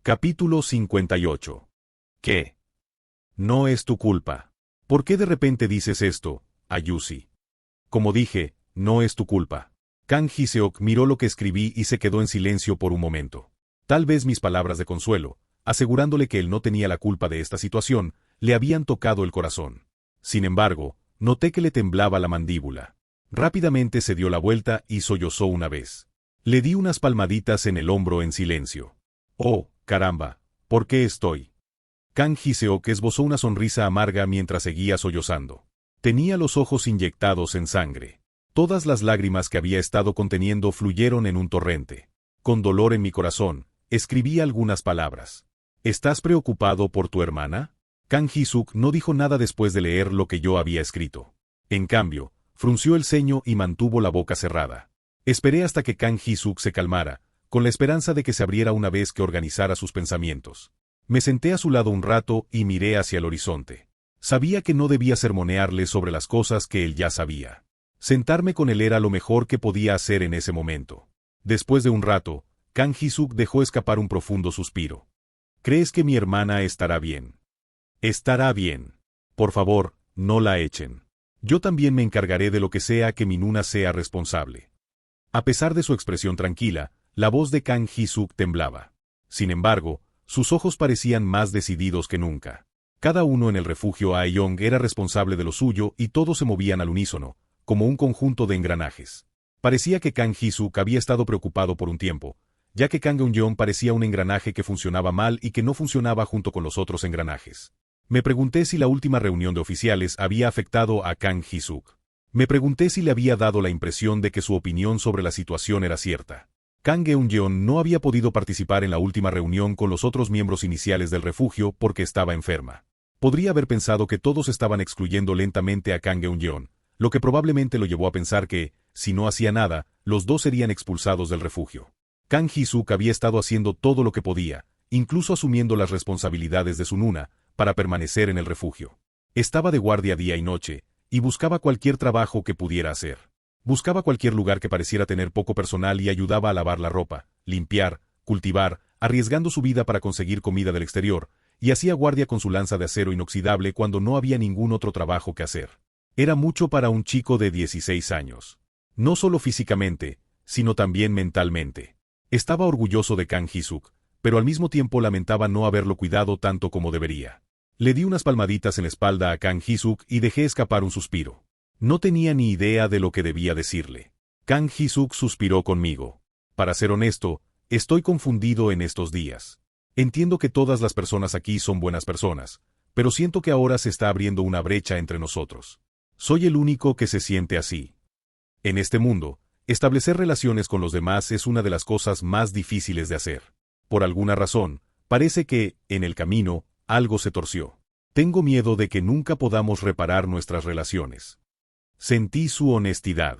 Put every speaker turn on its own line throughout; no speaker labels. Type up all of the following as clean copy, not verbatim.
Capítulo 58. ¿Qué? No es tu culpa. ¿Por qué de repente dices esto, Ayushi? Como dije, no es tu culpa. Kang Ji-seok miró lo que escribí y se quedó en silencio por un momento. Tal vez mis palabras de consuelo, asegurándole que él no tenía la culpa de esta situación, le habían tocado el corazón. Sin embargo, noté que le temblaba la mandíbula. Rápidamente se dio la vuelta y sollozó una vez. Le di unas palmaditas en el hombro en silencio. Oh, caramba, ¿por qué estoy? Kang Ji-seok esbozó una sonrisa amarga mientras seguía sollozando. Tenía los ojos inyectados en sangre. Todas las lágrimas que había estado conteniendo fluyeron en un torrente. Con dolor en mi corazón, escribí algunas palabras. ¿Estás preocupado por tu hermana? Kang Ji-seok no dijo nada después de leer lo que yo había escrito. En cambio, frunció el ceño y mantuvo la boca cerrada. Esperé hasta que Kang Ji-seok se calmara, con la esperanza de que se abriera una vez que organizara sus pensamientos. Me senté a su lado un rato y miré hacia el horizonte. Sabía que no debía sermonearle sobre las cosas que él ya sabía. Sentarme con él era lo mejor que podía hacer en ese momento. Después de un rato, Kang Ji-seok dejó escapar un profundo suspiro. ¿Crees que mi hermana estará bien? Estará bien. Por favor, no la echen. Yo también me encargaré de lo que sea que mi Nuna sea responsable. A pesar de su expresión tranquila, la voz de Kang Ji-seok temblaba. Sin embargo, sus ojos parecían más decididos que nunca. Cada uno en el refugio Aeyong era responsable de lo suyo y todos se movían al unísono, como un conjunto de engranajes. Parecía que Kang Ji-seok había estado preocupado por un tiempo, ya que Kang Eun-yeon parecía un engranaje que funcionaba mal y que no funcionaba junto con los otros engranajes. Me pregunté si la última reunión de oficiales había afectado a Kang Ji-seok. Me pregunté si le había dado la impresión de que su opinión sobre la situación era cierta. Kang Eun-yeon no había podido participar en la última reunión con los otros miembros iniciales del refugio porque estaba enferma. Podría haber pensado que todos estaban excluyendo lentamente a Kang Eun-yeon, lo que probablemente lo llevó a pensar que, si no hacía nada, los dos serían expulsados del refugio. Kang Ji-seok había estado haciendo todo lo que podía, incluso asumiendo las responsabilidades de su Nuna, para permanecer en el refugio. Estaba de guardia día y noche, y buscaba cualquier trabajo que pudiera hacer. Buscaba cualquier lugar que pareciera tener poco personal y ayudaba a lavar la ropa, limpiar, cultivar, arriesgando su vida para conseguir comida del exterior, y hacía guardia con su lanza de acero inoxidable cuando no había ningún otro trabajo que hacer. Era mucho para un chico de 16 años. No solo físicamente, sino también mentalmente. Estaba orgulloso de Kang Ji-seok, pero al mismo tiempo lamentaba no haberlo cuidado tanto como debería. Le di unas palmaditas en la espalda a Kang Ji-seok y dejé escapar un suspiro. No tenía ni idea de lo que debía decirle. Kang Ji-seok suspiró conmigo. Para ser honesto, estoy confundido en estos días. Entiendo que todas las personas aquí son buenas personas, pero siento que ahora se está abriendo una brecha entre nosotros. Soy el único que se siente así. En este mundo, establecer relaciones con los demás es una de las cosas más difíciles de hacer. Por alguna razón, parece que, en el camino, algo se torció. Tengo miedo de que nunca podamos reparar nuestras relaciones. Sentí su honestidad.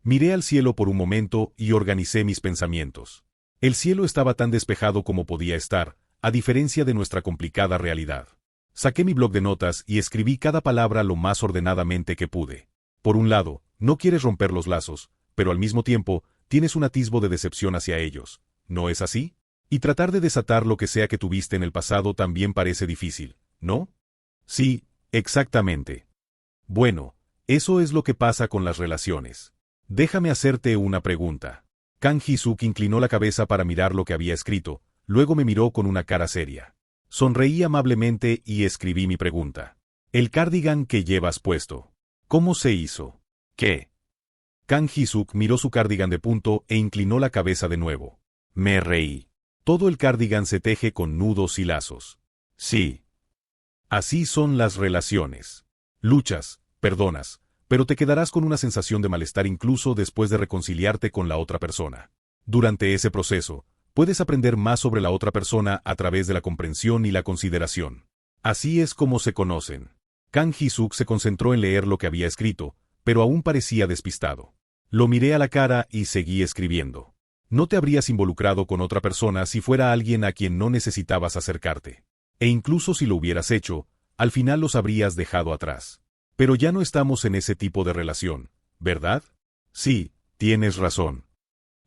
Miré al cielo por un momento y organicé mis pensamientos. El cielo estaba tan despejado como podía estar, a diferencia de nuestra complicada realidad. Saqué mi bloc de notas y escribí cada palabra lo más ordenadamente que pude. Por un lado, no quieres romper los lazos, pero al mismo tiempo, tienes un atisbo de decepción hacia ellos, ¿no es así? Y tratar de desatar lo que sea que tuviste en el pasado también parece difícil, ¿no? Sí, exactamente. Bueno, eso es lo que pasa con las relaciones. Déjame hacerte una pregunta. Kang Ji-seok inclinó la cabeza para mirar lo que había escrito, luego me miró con una cara seria. Sonreí amablemente y escribí mi pregunta. El cardigan que llevas puesto. ¿Cómo se hizo? ¿Qué? Kang Ji-seok miró su cardigan de punto e inclinó la cabeza de nuevo. Me reí. Todo el cardigan se teje con nudos y lazos. Sí. Así son las relaciones. Luchas, perdonas, pero te quedarás con una sensación de malestar incluso después de reconciliarte con la otra persona. Durante ese proceso, puedes aprender más sobre la otra persona a través de la comprensión y la consideración. Así es como se conocen. Kang Ji-seok se concentró en leer lo que había escrito, pero aún parecía despistado. Lo miré a la cara y seguí escribiendo. No te habrías involucrado con otra persona si fuera alguien a quien no necesitabas acercarte. E incluso si lo hubieras hecho, al final los habrías dejado atrás. Pero ya no estamos en ese tipo de relación, ¿verdad? Sí, tienes razón.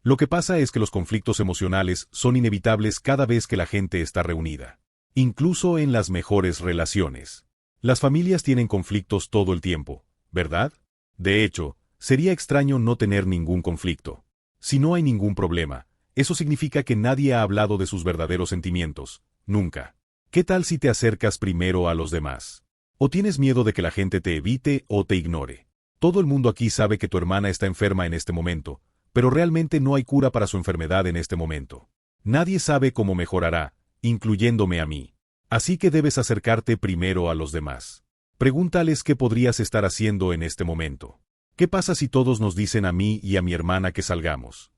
Lo que pasa es que los conflictos emocionales son inevitables cada vez que la gente está reunida. Incluso en las mejores relaciones. Las familias tienen conflictos todo el tiempo, ¿verdad? De hecho, sería extraño no tener ningún conflicto. Si no hay ningún problema, eso significa que nadie ha hablado de sus verdaderos sentimientos, nunca. ¿Qué tal si te acercas primero a los demás? ¿O tienes miedo de que la gente te evite o te ignore? Todo el mundo aquí sabe que tu hermana está enferma en este momento, pero realmente no hay cura para su enfermedad en este momento. Nadie sabe cómo mejorará, incluyéndome a mí. Así que debes acercarte primero a los demás. Pregúntales qué podrías estar haciendo en este momento. ¿Qué pasa si todos nos dicen a mí y a mi hermana que salgamos?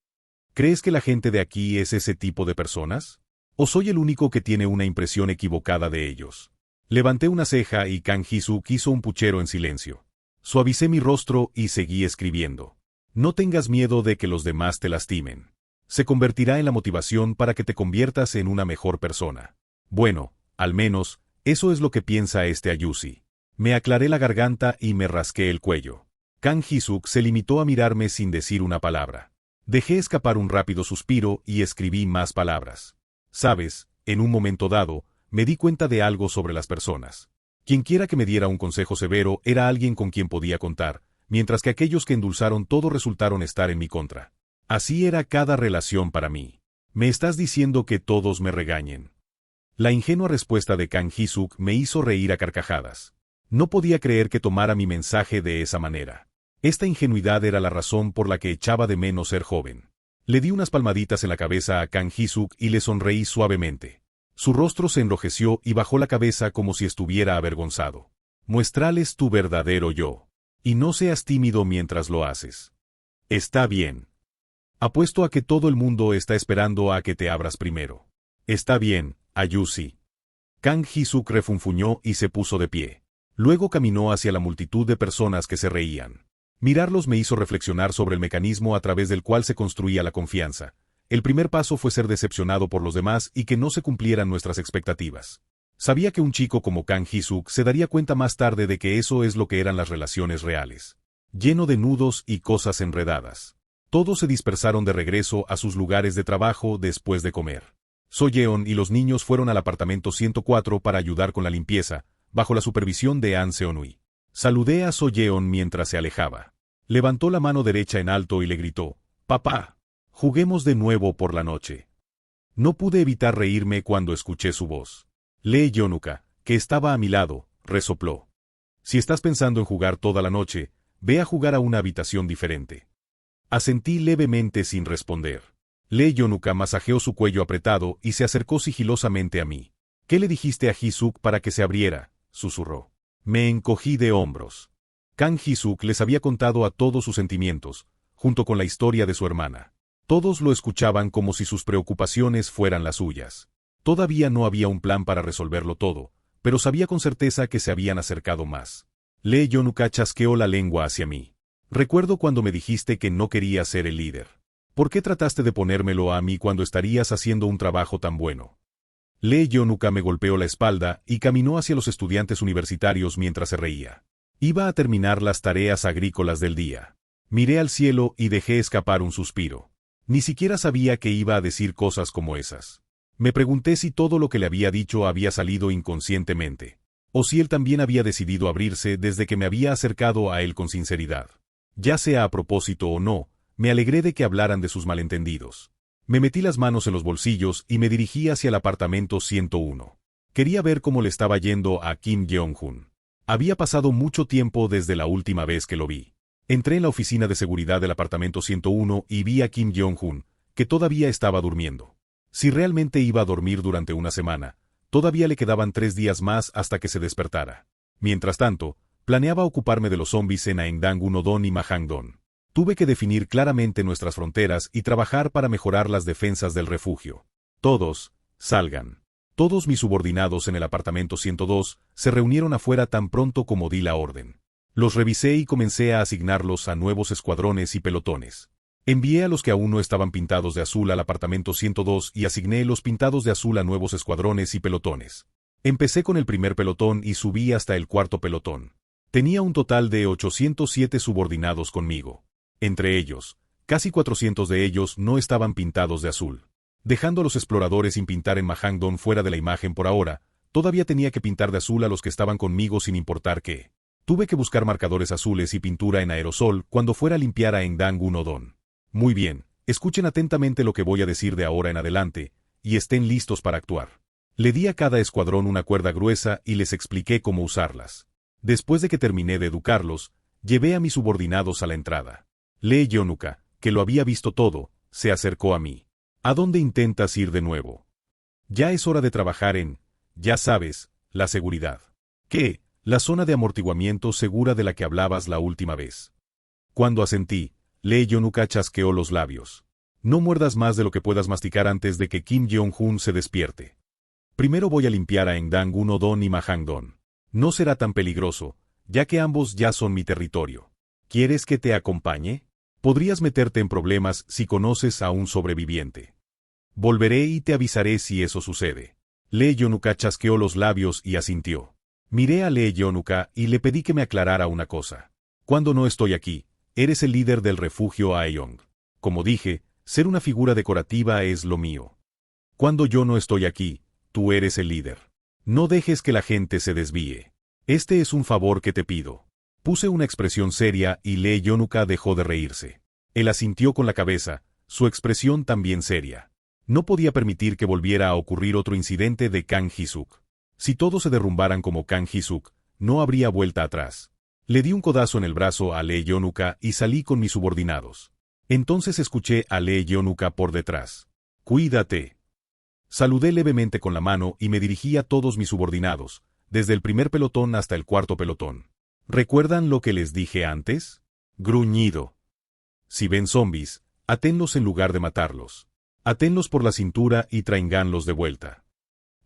¿Crees que la gente de aquí es ese tipo de personas? ¿O soy el único que tiene una impresión equivocada de ellos? Levanté una ceja y Kang Hee-suk hizo un puchero en silencio. Suavicé mi rostro y seguí escribiendo. No tengas miedo de que los demás te lastimen. Se convertirá en la motivación para que te conviertas en una mejor persona. Bueno, al menos, eso es lo que piensa este Ayushi. Me aclaré la garganta y me rasqué el cuello. Kang Hee-suk se limitó a mirarme sin decir una palabra. Dejé escapar un rápido suspiro y escribí más palabras. Sabes, en un momento dado, me di cuenta de algo sobre las personas. Quienquiera que me diera un consejo severo era alguien con quien podía contar, mientras que aquellos que endulzaron todo resultaron estar en mi contra. Así era cada relación para mí. ¿Me estás diciendo que todos me regañen? La ingenua respuesta de Kang Hee-suk me hizo reír a carcajadas. No podía creer que tomara mi mensaje de esa manera. Esta ingenuidad era la razón por la que echaba de menos ser joven. Le di unas palmaditas en la cabeza a Kang Hee-suk y le sonreí suavemente. Su rostro se enrojeció y bajó la cabeza como si estuviera avergonzado. Muéstrales tu verdadero yo. Y no seas tímido mientras lo haces. Está bien. Apuesto a que todo el mundo está esperando a que te abras primero. Está bien, Ayushi. Kang Hee-suk refunfuñó y se puso de pie. Luego caminó hacia la multitud de personas que se reían. Mirarlos me hizo reflexionar sobre el mecanismo a través del cual se construía la confianza. El primer paso fue ser decepcionado por los demás y que no se cumplieran nuestras expectativas. Sabía que un chico como Kang Hee-suk se daría cuenta más tarde de que eso es lo que eran las relaciones reales. Lleno de nudos y cosas enredadas. Todos se dispersaron de regreso a sus lugares de trabajo después de comer. So-yeon y los niños fueron al apartamento 104 para ayudar con la limpieza, bajo la supervisión de An Seon-hui. Saludé a So-yeon mientras se alejaba. Levantó la mano derecha en alto y le gritó, «Papá, juguemos de nuevo por la noche». No pude evitar reírme cuando escuché su voz. Lee Yonuka, que estaba a mi lado, resopló. «Si estás pensando en jugar toda la noche, ve a jugar a una habitación diferente». Asentí levemente sin responder. Lee Yonuka masajeó su cuello apretado y se acercó sigilosamente a mí. «¿Qué le dijiste a Hee-suk para que se abriera?», susurró. Me encogí de hombros. Kang Hee-suk les había contado a todos sus sentimientos, junto con la historia de su hermana. Todos lo escuchaban como si sus preocupaciones fueran las suyas. Todavía no había un plan para resolverlo todo, pero sabía con certeza que se habían acercado más. Lee Yonuka chasqueó la lengua hacia mí. Recuerdo cuando me dijiste que no querías ser el líder. ¿Por qué trataste de ponérmelo a mí cuando estarías haciendo un trabajo tan bueno? Lee Yonuka me golpeó la espalda y caminó hacia los estudiantes universitarios mientras se reía. Iba a terminar las tareas agrícolas del día. Miré al cielo y dejé escapar un suspiro. Ni siquiera sabía que iba a decir cosas como esas. Me pregunté si todo lo que le había dicho había salido inconscientemente, o si él también había decidido abrirse desde que me había acercado a él con sinceridad. Ya sea a propósito o no, me alegré de que hablaran de sus malentendidos. Me metí las manos en los bolsillos y me dirigí hacia el apartamento 101. Quería ver cómo le estaba yendo a Kim Yeong-hun. Había pasado mucho tiempo desde la última vez que lo vi. Entré en la oficina de seguridad del apartamento 101 y vi a Kim Yeong-hun, que todavía estaba durmiendo. Si realmente iba a dormir durante una semana, todavía le quedaban 3 días más hasta que se despertara. Mientras tanto, planeaba ocuparme de los zombies en Aengdang-Unodon y Mahangdon. Tuve que definir claramente nuestras fronteras y trabajar para mejorar las defensas del refugio. Todos, salgan. Todos mis subordinados en el apartamento 102 se reunieron afuera tan pronto como di la orden. Los revisé y comencé a asignarlos a nuevos escuadrones y pelotones. Envié a los que aún no estaban pintados de azul al apartamento 102 y asigné los pintados de azul a nuevos escuadrones y pelotones. Empecé con el primer pelotón y subí hasta el cuarto pelotón. Tenía un total de 807 subordinados conmigo. Entre ellos, Casi 400 de ellos no estaban pintados de azul. Dejando a los exploradores sin pintar en Mahangdon fuera de la imagen por ahora, todavía tenía que pintar de azul a los que estaban conmigo sin importar qué. Tuve que buscar marcadores azules y pintura en aerosol cuando fuera a limpiar a Engdang Unodon. Muy bien, escuchen atentamente lo que voy a decir de ahora en adelante, y estén listos para actuar. Le di a cada escuadrón una cuerda gruesa y les expliqué cómo usarlas. Después de que terminé de educarlos, llevé a mis subordinados a la entrada. Lee Yonuka, que lo había visto todo, se acercó a mí. ¿A dónde intentas ir de nuevo? Ya es hora de trabajar en, ya sabes, la seguridad. ¿Qué? La zona de amortiguamiento segura de la que hablabas la última vez. Cuando asentí, Lee Yonuka chasqueó los labios. No muerdas más de lo que puedas masticar antes de que Kim Jong-un se despierte. Primero voy a limpiar a Engdang Unodon y Mahangdon. No será tan peligroso, ya que ambos ya son mi territorio. ¿Quieres que te acompañe? Podrías meterte en problemas si conoces a un sobreviviente. Volveré y te avisaré si eso sucede. Lee Yonuka chasqueó los labios y asintió. Miré a Lee Yonuka y le pedí que me aclarara una cosa. Cuando no estoy aquí, eres el líder del refugio Aeyong. Como dije, ser una figura decorativa es lo mío. Cuando yo no estoy aquí, tú eres el líder. No dejes que la gente se desvíe. Este es un favor que te pido. Puse una expresión seria y Lee Yonuka dejó de reírse. Él asintió con la cabeza, su expresión también seria. No podía permitir que volviera a ocurrir otro incidente de Kang Hee-suk. Si todos se derrumbaran como Kang Hee-suk, no habría vuelta atrás. Le di un codazo en el brazo a Lee Yonuka y salí con mis subordinados. Entonces escuché a Lee Yonuka por detrás. Cuídate. Saludé levemente con la mano y me dirigí a todos mis subordinados, desde el primer pelotón hasta el cuarto pelotón. ¿Recuerdan lo que les dije antes? Gruñido. Si ven zombies, atenlos en lugar de matarlos. Atenlos por la cintura y trainganlos de vuelta.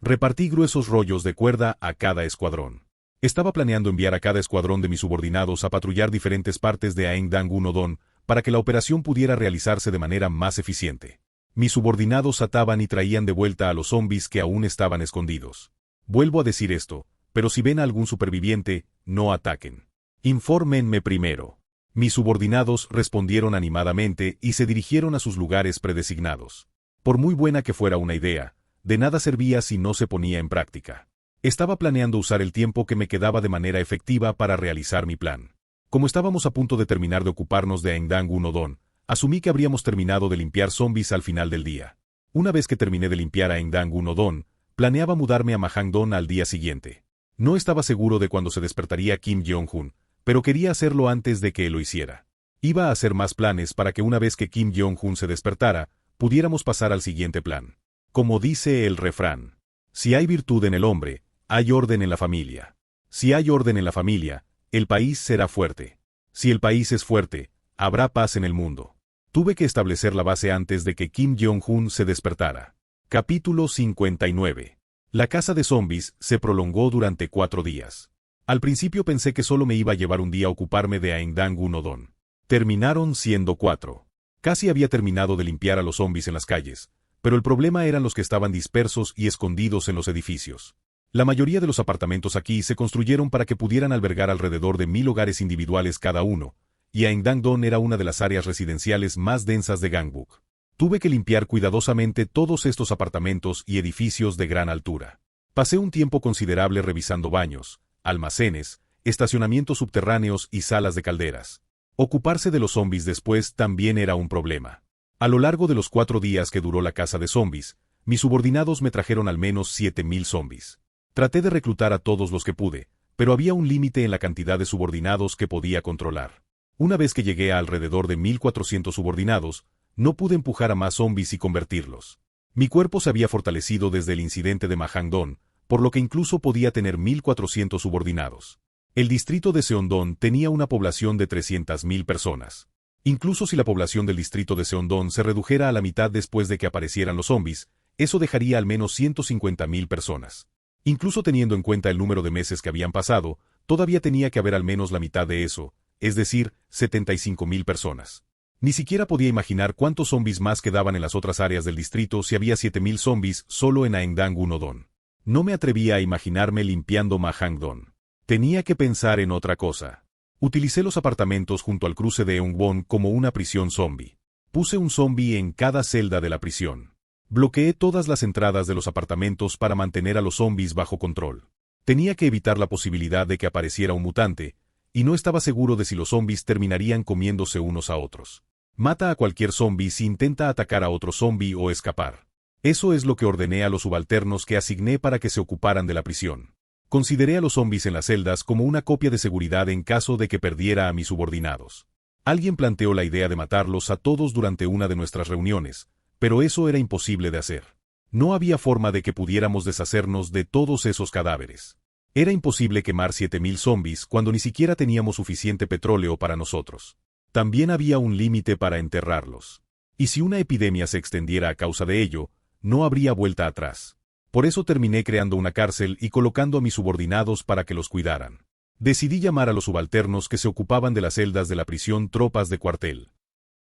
Repartí gruesos rollos de cuerda a cada escuadrón. Estaba planeando enviar a cada escuadrón de mis subordinados a patrullar diferentes partes de Aengdang Unodon para que la operación pudiera realizarse de manera más eficiente. Mis subordinados ataban y traían de vuelta a los zombies que aún estaban escondidos. Vuelvo a decir esto, pero si ven a algún superviviente, no ataquen. Infórmenme primero. Mis subordinados respondieron animadamente y se dirigieron a sus lugares predesignados. Por muy buena que fuera una idea, de nada servía si no se ponía en práctica. Estaba planeando usar el tiempo que me quedaba de manera efectiva para realizar mi plan. Como estábamos a punto de terminar de ocuparnos de Aengdang Unodon, asumí que habríamos terminado de limpiar zombies al final del día. Una vez que terminé de limpiar a Aengdang Unodon, planeaba mudarme a Mahangdon al día siguiente. No estaba seguro de cuándo se despertaría Kim Jong-un, pero quería hacerlo antes de que lo hiciera. Iba a hacer más planes para que una vez que Kim Jong-un se despertara, pudiéramos pasar al siguiente plan. Como dice el refrán, si hay virtud en el hombre, hay orden en la familia. Si hay orden en la familia, el país será fuerte. Si el país es fuerte, habrá paz en el mundo. Tuve que establecer la base antes de que Kim Jong-un se despertara. Capítulo 59. La caza de zombies se prolongó durante 4 días. Al principio pensé que solo me iba a llevar un día ocuparme de Aengdang Unodon. Terminaron siendo 4. Casi había terminado de limpiar a los zombies en las calles, pero el problema eran los que estaban dispersos y escondidos en los edificios. La mayoría de los apartamentos aquí se construyeron para que pudieran albergar alrededor de 1000 hogares individuales cada uno, y Aengdang-don era una de las áreas residenciales más densas de Gangbuk. Tuve que limpiar cuidadosamente todos estos apartamentos y edificios de gran altura. Pasé un tiempo considerable revisando baños, almacenes, estacionamientos subterráneos y salas de calderas. Ocuparse de los zombies después también era un problema. A lo largo de los 4 días que duró la caza de zombies, mis subordinados me trajeron al menos 7000 zombies. Traté de reclutar a todos los que pude, pero había un límite en la cantidad de subordinados que podía controlar. Una vez que llegué a alrededor de 1400 subordinados, no pude empujar a más zombies y convertirlos. Mi cuerpo se había fortalecido desde el incidente de Mahangdon, por lo que incluso podía tener 1400 subordinados. El distrito de Seondon tenía una población de 300.000 personas. Incluso si la población del distrito de Seondon se redujera a la mitad después de que aparecieran los zombies, eso dejaría al menos 150.000 personas. Incluso teniendo en cuenta el número de meses que habían pasado, todavía tenía que haber al menos la mitad de eso, es decir, 75.000 personas. Ni siquiera podía imaginar cuántos zombies más quedaban en las otras áreas del distrito si había 7000 zombies solo en Aengdang Unodon. No me atrevía a imaginarme limpiando Mahangdon. Tenía que pensar en otra cosa. Utilicé los apartamentos junto al cruce de Eungbon como una prisión zombie. Puse un zombi en cada celda de la prisión. Bloqueé todas las entradas de los apartamentos para mantener a los zombis bajo control. Tenía que evitar la posibilidad de que apareciera un mutante, y no estaba seguro de si los zombis terminarían comiéndose unos a otros. Mata a cualquier zombi si intenta atacar a otro zombi o escapar. Eso es lo que ordené a los subalternos que asigné para que se ocuparan de la prisión. Consideré a los zombis en las celdas como una copia de seguridad en caso de que perdiera a mis subordinados. Alguien planteó la idea de matarlos a todos durante una de nuestras reuniones, pero eso era imposible de hacer. No había forma de que pudiéramos deshacernos de todos esos cadáveres. Era imposible quemar 7000 zombis cuando ni siquiera teníamos suficiente petróleo para nosotros. También había un límite para enterrarlos. Y si una epidemia se extendiera a causa de ello, no habría vuelta atrás. Por eso terminé creando una cárcel y colocando a mis subordinados para que los cuidaran. Decidí llamar a los subalternos que se ocupaban de las celdas de la prisión tropas de cuartel.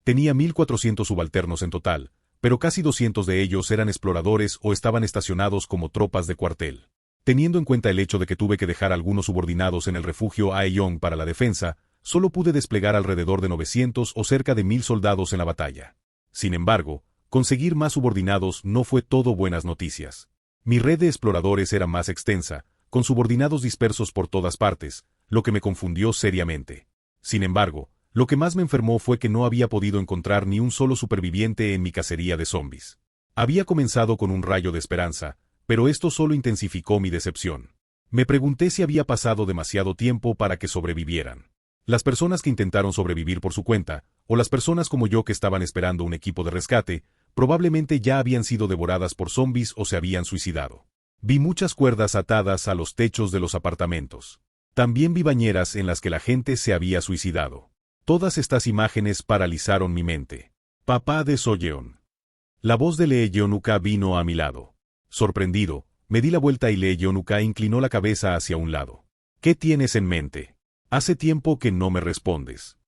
Tenía 1400 subalternos en total, pero casi 200 de ellos eran exploradores o estaban estacionados como tropas de cuartel. Teniendo en cuenta el hecho de que tuve que dejar algunos subordinados en el refugio Aeyong para la defensa, solo pude desplegar alrededor de 900 o cerca de 1000 soldados en la batalla. Sin embargo, conseguir más subordinados no fue todo buenas noticias. Mi red de exploradores era más extensa, con subordinados dispersos por todas partes, lo que me confundió seriamente. Sin embargo, lo que más me enfermó fue que no había podido encontrar ni un solo superviviente en mi cacería de zombis. Había comenzado con un rayo de esperanza, pero esto solo intensificó mi decepción. Me pregunté si había pasado demasiado tiempo para que sobrevivieran. Las personas que intentaron sobrevivir por su cuenta, o las personas como yo que estaban esperando un equipo de rescate, probablemente ya habían sido devoradas por zombis o se habían suicidado. Vi muchas cuerdas atadas a los techos de los apartamentos. También vi bañeras en las que la gente se había suicidado. Todas estas imágenes paralizaron mi mente. Papá de Soyeon. La voz de Lee Yeon-uka vino a mi lado. Sorprendido, me di la vuelta y Lee Yeon-uka inclinó la cabeza hacia un lado. ¿Qué tienes en mente? Hace tiempo que no me respondes.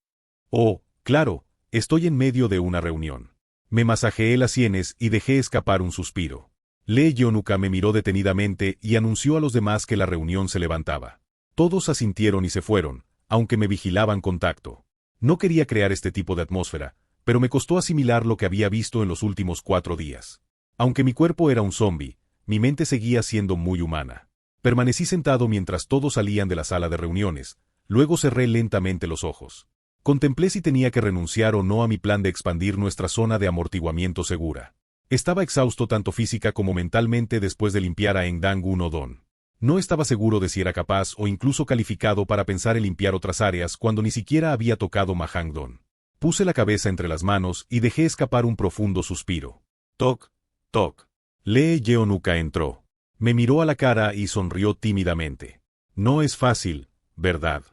Oh, claro, estoy en medio de una reunión. Me masajeé las sienes y dejé escapar un suspiro. Lee Yeon-uka me miró detenidamente y anunció a los demás que la reunión se levantaba. Todos asintieron y se fueron, aunque me vigilaban con tacto. No quería crear este tipo de atmósfera, pero me costó asimilar lo que había visto en los últimos 4 días. Aunque mi cuerpo era un zombi, mi mente seguía siendo muy humana. Permanecí sentado mientras todos salían de la sala de reuniones, luego cerré lentamente los ojos. Contemplé si tenía que renunciar o no a mi plan de expandir nuestra zona de amortiguamiento segura. Estaba exhausto tanto física como mentalmente después de limpiar a Engdang-un-odon. No estaba seguro de si era capaz o incluso calificado para pensar en limpiar otras áreas cuando ni siquiera había tocado Mahangdon. Puse la cabeza entre las manos y dejé escapar un profundo suspiro. Toc, toc. Lee Yeon-uka entró. Me miró a la cara y sonrió tímidamente. No es fácil, ¿verdad?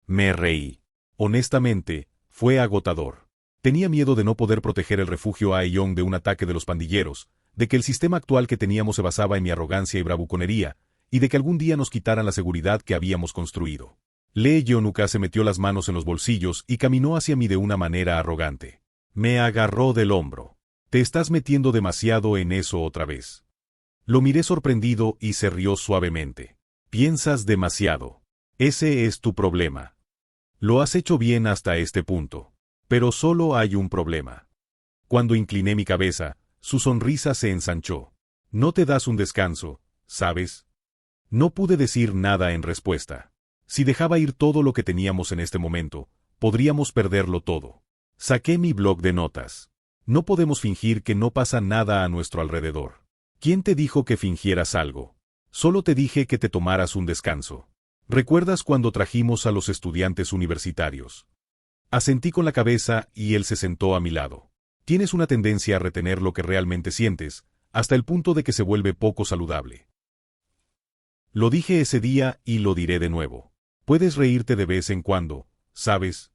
Me reí. Honestamente, fue agotador. Tenía miedo de no poder proteger el refugio Aeyong de un ataque de los pandilleros, de que el sistema actual que teníamos se basaba en mi arrogancia y bravuconería, y de que algún día nos quitaran la seguridad que habíamos construido. Lee Yeon-uka se metió las manos en los bolsillos y caminó hacia mí de una manera arrogante. Me agarró del hombro. Te estás metiendo demasiado en eso otra vez. Lo miré sorprendido y se rió suavemente. Piensas demasiado. Ese es tu problema. Lo has hecho bien hasta este punto. Pero solo hay un problema. Cuando incliné mi cabeza, su sonrisa se ensanchó. No te das un descanso, ¿sabes? No pude decir nada en respuesta. Si dejaba ir todo lo que teníamos en este momento, podríamos perderlo todo. Saqué mi bloc de notas. No podemos fingir que no pasa nada a nuestro alrededor. ¿Quién te dijo que fingieras algo? Solo te dije que te tomaras un descanso. ¿Recuerdas cuando trajimos a los estudiantes universitarios? Asentí con la cabeza y él se sentó a mi lado. Tienes una tendencia a retener lo que realmente sientes, hasta el punto de que se vuelve poco saludable. Lo dije ese día y lo diré de nuevo. Puedes reírte de vez en cuando, ¿sabes?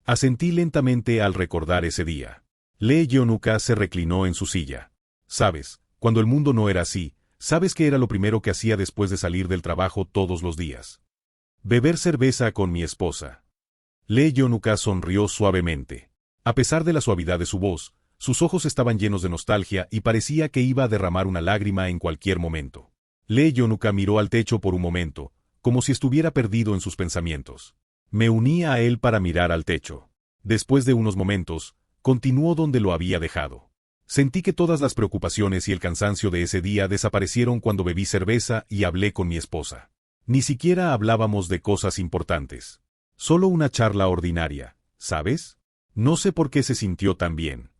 Asentí lentamente al recordar ese día. Lee Yeon-uka se reclinó en su silla. ¿Sabes? Cuando el mundo no era así, ¿sabes qué era lo primero que hacía después de salir del trabajo todos los días? Beber cerveza con mi esposa. Lee Yeon-uka sonrió suavemente. A pesar de la suavidad de su voz, sus ojos estaban llenos de nostalgia y parecía que iba a derramar una lágrima en cualquier momento. Lee Yeon-uka miró al techo por un momento, como si estuviera perdido en sus pensamientos. Me uní a él para mirar al techo. Después de unos momentos, continuó donde lo había dejado. Sentí que todas las preocupaciones y el cansancio de ese día desaparecieron cuando bebí cerveza y hablé con mi esposa. Ni siquiera hablábamos de cosas importantes. Solo una charla ordinaria, ¿sabes? No sé por qué se sintió tan bien.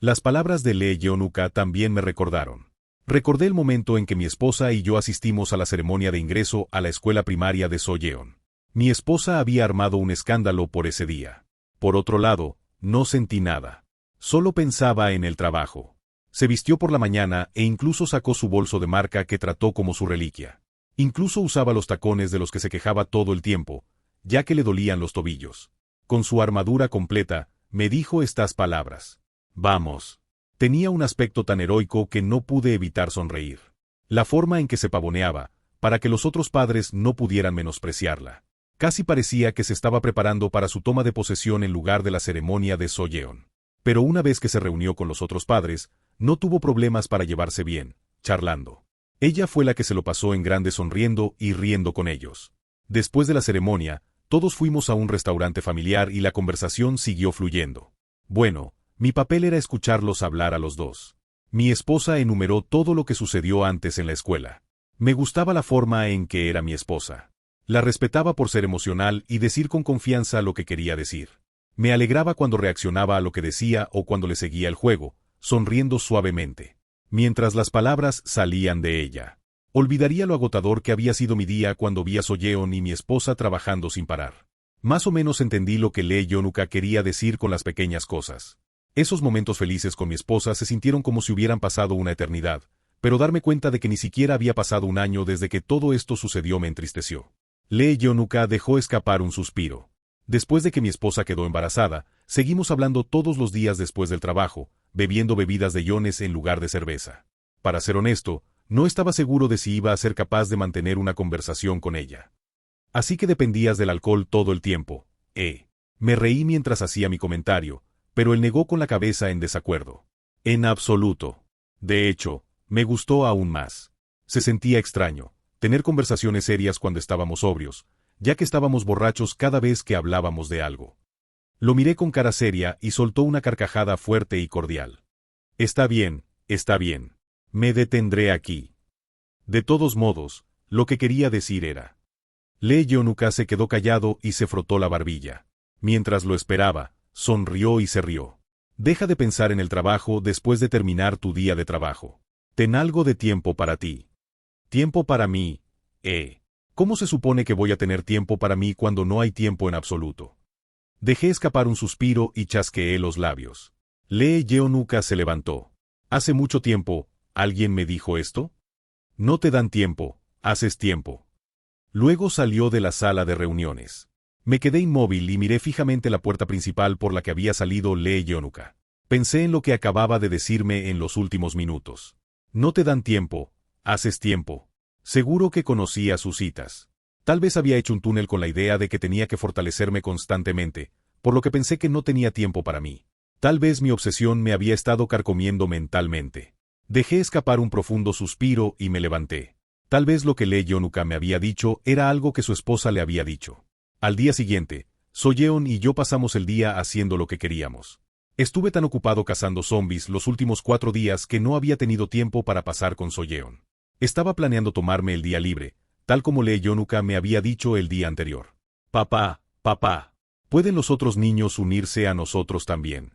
Las palabras de Lee Yeon-uka también me recordaron. Recordé el momento en que mi esposa y yo asistimos a la ceremonia de ingreso a la escuela primaria de Soyeon. Mi esposa había armado un escándalo por ese día. Por otro lado, no sentí nada. Solo pensaba en el trabajo. Se vistió por la mañana e incluso sacó su bolso de marca que trató como su reliquia. Incluso usaba los tacones de los que se quejaba todo el tiempo, ya que le dolían los tobillos. Con su armadura completa, me dijo estas palabras. Vamos. Tenía un aspecto tan heroico que no pude evitar sonreír. La forma en que se pavoneaba, para que los otros padres no pudieran menospreciarla. Casi parecía que se estaba preparando para su toma de posesión en lugar de la ceremonia de Soyeon. Pero una vez que se reunió con los otros padres, no tuvo problemas para llevarse bien, charlando. Ella fue la que se lo pasó en grande sonriendo y riendo con ellos. Después de la ceremonia, todos fuimos a un restaurante familiar y la conversación siguió fluyendo. Bueno, mi papel era escucharlos hablar a los dos. Mi esposa enumeró todo lo que sucedió antes en la escuela. Me gustaba la forma en que era mi esposa. La respetaba por ser emocional y decir con confianza lo que quería decir. Me alegraba cuando reaccionaba a lo que decía o cuando le seguía el juego, sonriendo suavemente, mientras las palabras salían de ella. Olvidaría lo agotador que había sido mi día cuando vi a Soyeon y mi esposa trabajando sin parar. Más o menos entendí lo que Lee Yeon-uka quería decir con las pequeñas cosas. Esos momentos felices con mi esposa se sintieron como si hubieran pasado una eternidad, pero darme cuenta de que ni siquiera había pasado un año desde que todo esto sucedió me entristeció. Lee Yeon-uka dejó escapar un suspiro. Después de que mi esposa quedó embarazada, seguimos hablando todos los días después del trabajo, bebiendo bebidas de iones en lugar de cerveza. Para ser honesto, no estaba seguro de si iba a ser capaz de mantener una conversación con ella. Así que dependías del alcohol todo el tiempo, Me reí mientras hacía mi comentario, pero él negó con la cabeza en desacuerdo. En absoluto. De hecho, me gustó aún más. Se sentía extraño tener conversaciones serias cuando estábamos sobrios, ya que estábamos borrachos cada vez que hablábamos de algo. Lo miré con cara seria y soltó una carcajada fuerte y cordial. Está bien, está bien. Me detendré aquí. De todos modos, lo que quería decir era. Lee Yeon-uka se quedó callado y se frotó la barbilla. Mientras lo esperaba, sonrió y se rió. Deja de pensar en el trabajo después de terminar tu día de trabajo. Ten algo de tiempo para ti. Tiempo para mí, ¿Cómo se supone que voy a tener tiempo para mí cuando no hay tiempo en absoluto? Dejé escapar un suspiro y chasqueé los labios. Lee Yeon-uka se levantó. Hace mucho tiempo, ¿alguien me dijo esto? No te dan tiempo, haces tiempo. Luego salió de la sala de reuniones. Me quedé inmóvil y miré fijamente la puerta principal por la que había salido Lee Yeon-uka. Pensé en lo que acababa de decirme en los últimos minutos. No te dan tiempo, haces tiempo. Seguro que conocía sus citas. Tal vez había hecho un túnel con la idea de que tenía que fortalecerme constantemente, por lo que pensé que no tenía tiempo para mí. Tal vez mi obsesión me había estado carcomiendo mentalmente. Dejé escapar un profundo suspiro y me levanté. Tal vez lo que Lee Yeon-uka me había dicho era algo que su esposa le había dicho. Al día siguiente, Soyeon y yo pasamos el día haciendo lo que queríamos. Estuve tan ocupado cazando zombies los últimos 4 días que no había tenido tiempo para pasar con Soyeon. Estaba planeando tomarme el día libre, tal como Lee Yeon-uka me había dicho el día anterior. Papá, ¿pueden los otros niños unirse a nosotros también?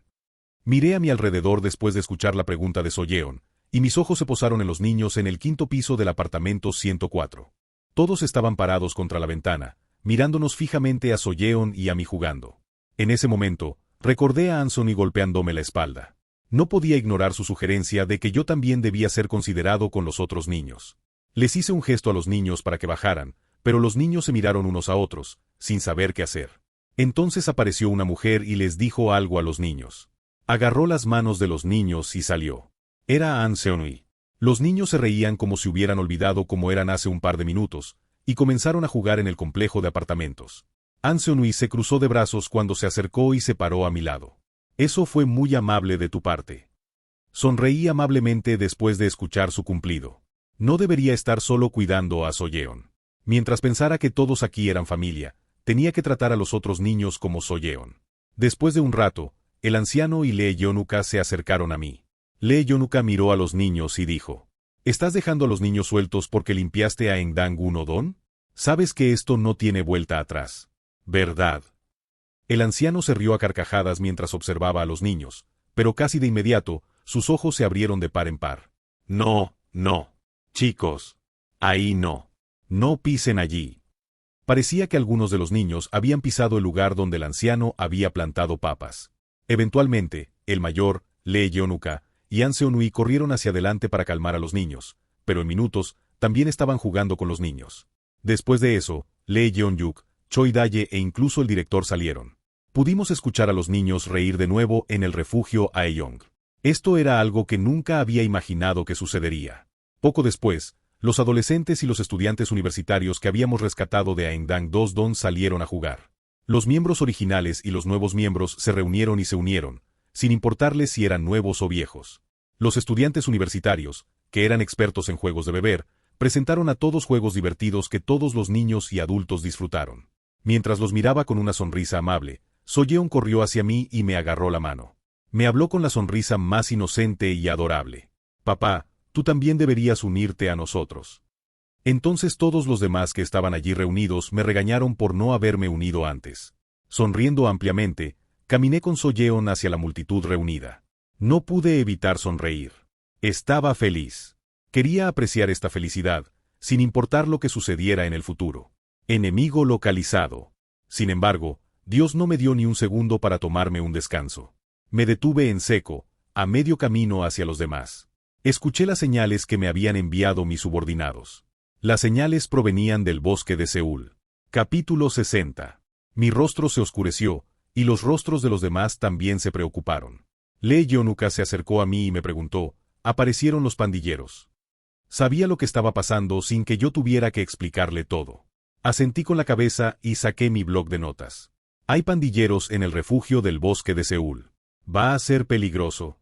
Miré a mi alrededor después de escuchar la pregunta de Soyeon, y mis ojos se posaron en los niños en el 5º piso del apartamento 104. Todos estaban parados contra la ventana, mirándonos fijamente a Soyeon y a mí jugando. En ese momento, recordé a Anthony golpeándome la espalda. No podía ignorar su sugerencia de que yo también debía ser considerado con los otros niños. Les hice un gesto a los niños para que bajaran, pero los niños se miraron unos a otros, sin saber qué hacer. Entonces apareció una mujer y les dijo algo a los niños. Agarró las manos de los niños y salió. Era An Seon-hui. Los niños se reían como si hubieran olvidado cómo eran hace un par de minutos, y comenzaron a jugar en el complejo de apartamentos. An Seon-hui se cruzó de brazos cuando se acercó y se paró a mi lado. Eso fue muy amable de tu parte. Sonreí amablemente después de escuchar su cumplido. No debería estar solo cuidando a Soyeon. Mientras pensara que todos aquí eran familia, tenía que tratar a los otros niños como Soyeon. Después de un rato, el anciano y Lee Yonuka se acercaron a mí. Lee Yonuka miró a los niños y dijo: ¿Estás dejando a los niños sueltos porque limpiaste a Engdang Unodon? Sabes que esto no tiene vuelta atrás, ¿verdad? El anciano se rió a carcajadas mientras observaba a los niños, pero casi de inmediato, sus ojos se abrieron de par en par. No, no. Chicos. Ahí no. No pisen allí. Parecía que algunos de los niños habían pisado el lugar donde el anciano había plantado papas. Eventualmente, el mayor, Lee Yonuka, y An Seonui corrieron hacia adelante para calmar a los niños, pero en minutos, también estaban jugando con los niños. Después de eso, Lee Yeon-yuk, Choi Daye e incluso el director salieron. Pudimos escuchar a los niños reír de nuevo en el refugio Aeyong. Esto era algo que nunca había imaginado que sucedería. Poco después, los adolescentes y los estudiantes universitarios que habíamos rescatado de Aengdang Dosdon salieron a jugar. Los miembros originales y los nuevos miembros se reunieron y se unieron, sin importarles si eran nuevos o viejos. Los estudiantes universitarios, que eran expertos en juegos de beber, presentaron a todos juegos divertidos que todos los niños y adultos disfrutaron. Mientras los miraba con una sonrisa amable, Soyeon corrió hacia mí y me agarró la mano. Me habló con la sonrisa más inocente y adorable. Papá, tú también deberías unirte a nosotros. Entonces todos los demás que estaban allí reunidos me regañaron por no haberme unido antes. Sonriendo ampliamente, caminé con Soyeon hacia la multitud reunida. No pude evitar sonreír. Estaba feliz. Quería apreciar esta felicidad, sin importar lo que sucediera en el futuro. Enemigo localizado. Sin embargo, Dios no me dio ni un segundo para tomarme un descanso. Me detuve en seco, a medio camino hacia los demás. Escuché las señales que me habían enviado mis subordinados. Las señales provenían del bosque de Seúl. Capítulo 60. Mi rostro se oscureció, y los rostros de los demás también se preocuparon. Lee Yonuka se acercó a mí y me preguntó: ¿aparecieron los pandilleros? Sabía lo que estaba pasando sin que yo tuviera que explicarle todo. Asentí con la cabeza y saqué mi bloc de notas. Hay pandilleros en el refugio del bosque de Seúl. Va a ser peligroso.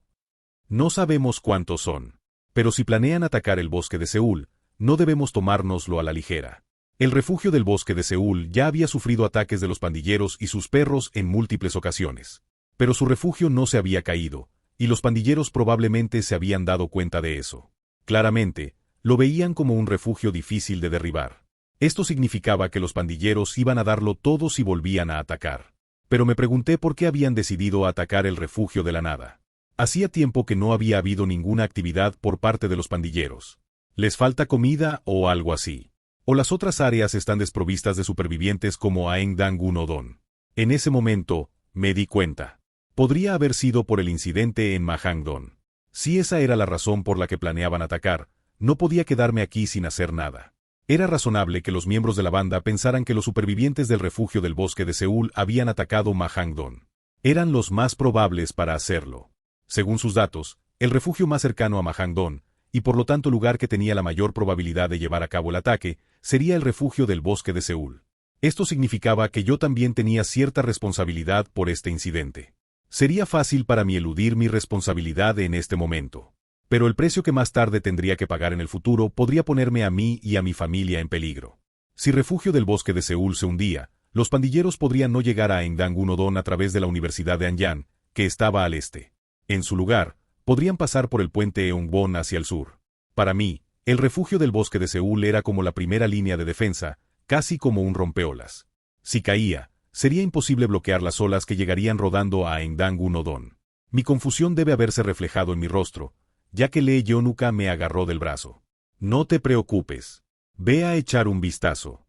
No sabemos cuántos son. Pero si planean atacar el bosque de Seúl, no debemos tomárnoslo a la ligera. El refugio del bosque de Seúl ya había sufrido ataques de los pandilleros y sus perros en múltiples ocasiones. Pero su refugio no se había caído, y los pandilleros probablemente se habían dado cuenta de eso. Claramente, lo veían como un refugio difícil de derribar. Esto significaba que los pandilleros iban a darlo todo si volvían a atacar. Pero me pregunté por qué habían decidido atacar el refugio de la nada. Hacía tiempo que no había habido ninguna actividad por parte de los pandilleros. ¿Les falta comida o algo así? ¿O las otras áreas están desprovistas de supervivientes como Aengdang Unodon? En ese momento, me di cuenta. Podría haber sido por el incidente en Mahangdon. Si esa era la razón por la que planeaban atacar, no podía quedarme aquí sin hacer nada. Era razonable que los miembros de la banda pensaran que los supervivientes del refugio del bosque de Seúl habían atacado Mahangdon. Eran los más probables para hacerlo. Según sus datos, el refugio más cercano a Mahangdon, y por lo tanto el lugar que tenía la mayor probabilidad de llevar a cabo el ataque, sería el refugio del bosque de Seúl. Esto significaba que yo también tenía cierta responsabilidad por este incidente. Sería fácil para mí eludir mi responsabilidad en este momento. Pero el precio que más tarde tendría que pagar en el futuro podría ponerme a mí y a mi familia en peligro. Si refugio del bosque de Seúl se hundía, los pandilleros podrían no llegar a Aengdang Unodon a través de la Universidad de Anyang, que estaba al este. En su lugar, podrían pasar por el puente Eungbon hacia el sur. Para mí, el refugio del bosque de Seúl era como la primera línea de defensa, casi como un rompeolas. Si caía, sería imposible bloquear las olas que llegarían rodando a Aengdang Unodon. Mi confusión debe haberse reflejado en mi rostro, ya que Lee Yonuka me agarró del brazo. No te preocupes. Ve a echar un vistazo.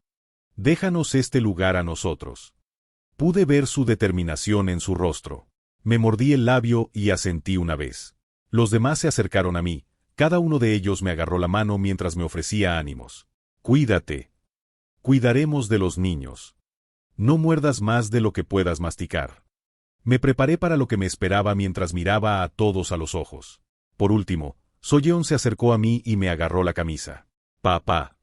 Déjanos este lugar a nosotros. Pude ver su determinación en su rostro. Me mordí el labio y asentí una vez. Los demás se acercaron a mí, cada uno de ellos me agarró la mano mientras me ofrecía ánimos. Cuídate. Cuidaremos de los niños. No muerdas más de lo que puedas masticar. Me preparé para lo que me esperaba mientras miraba a todos a los ojos. Por último, Soyeon se acercó a mí y me agarró la camisa. Papá.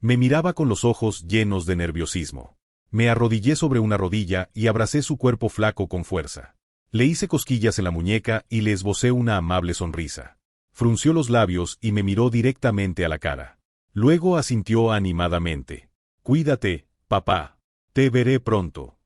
Me miraba con los ojos llenos de nerviosismo. Me arrodillé sobre una rodilla y abracé su cuerpo flaco con fuerza. Le hice cosquillas en la muñeca y le esbocé una amable sonrisa. Frunció los labios y me miró directamente a la cara. Luego asintió animadamente. Cuídate, papá. Te veré pronto.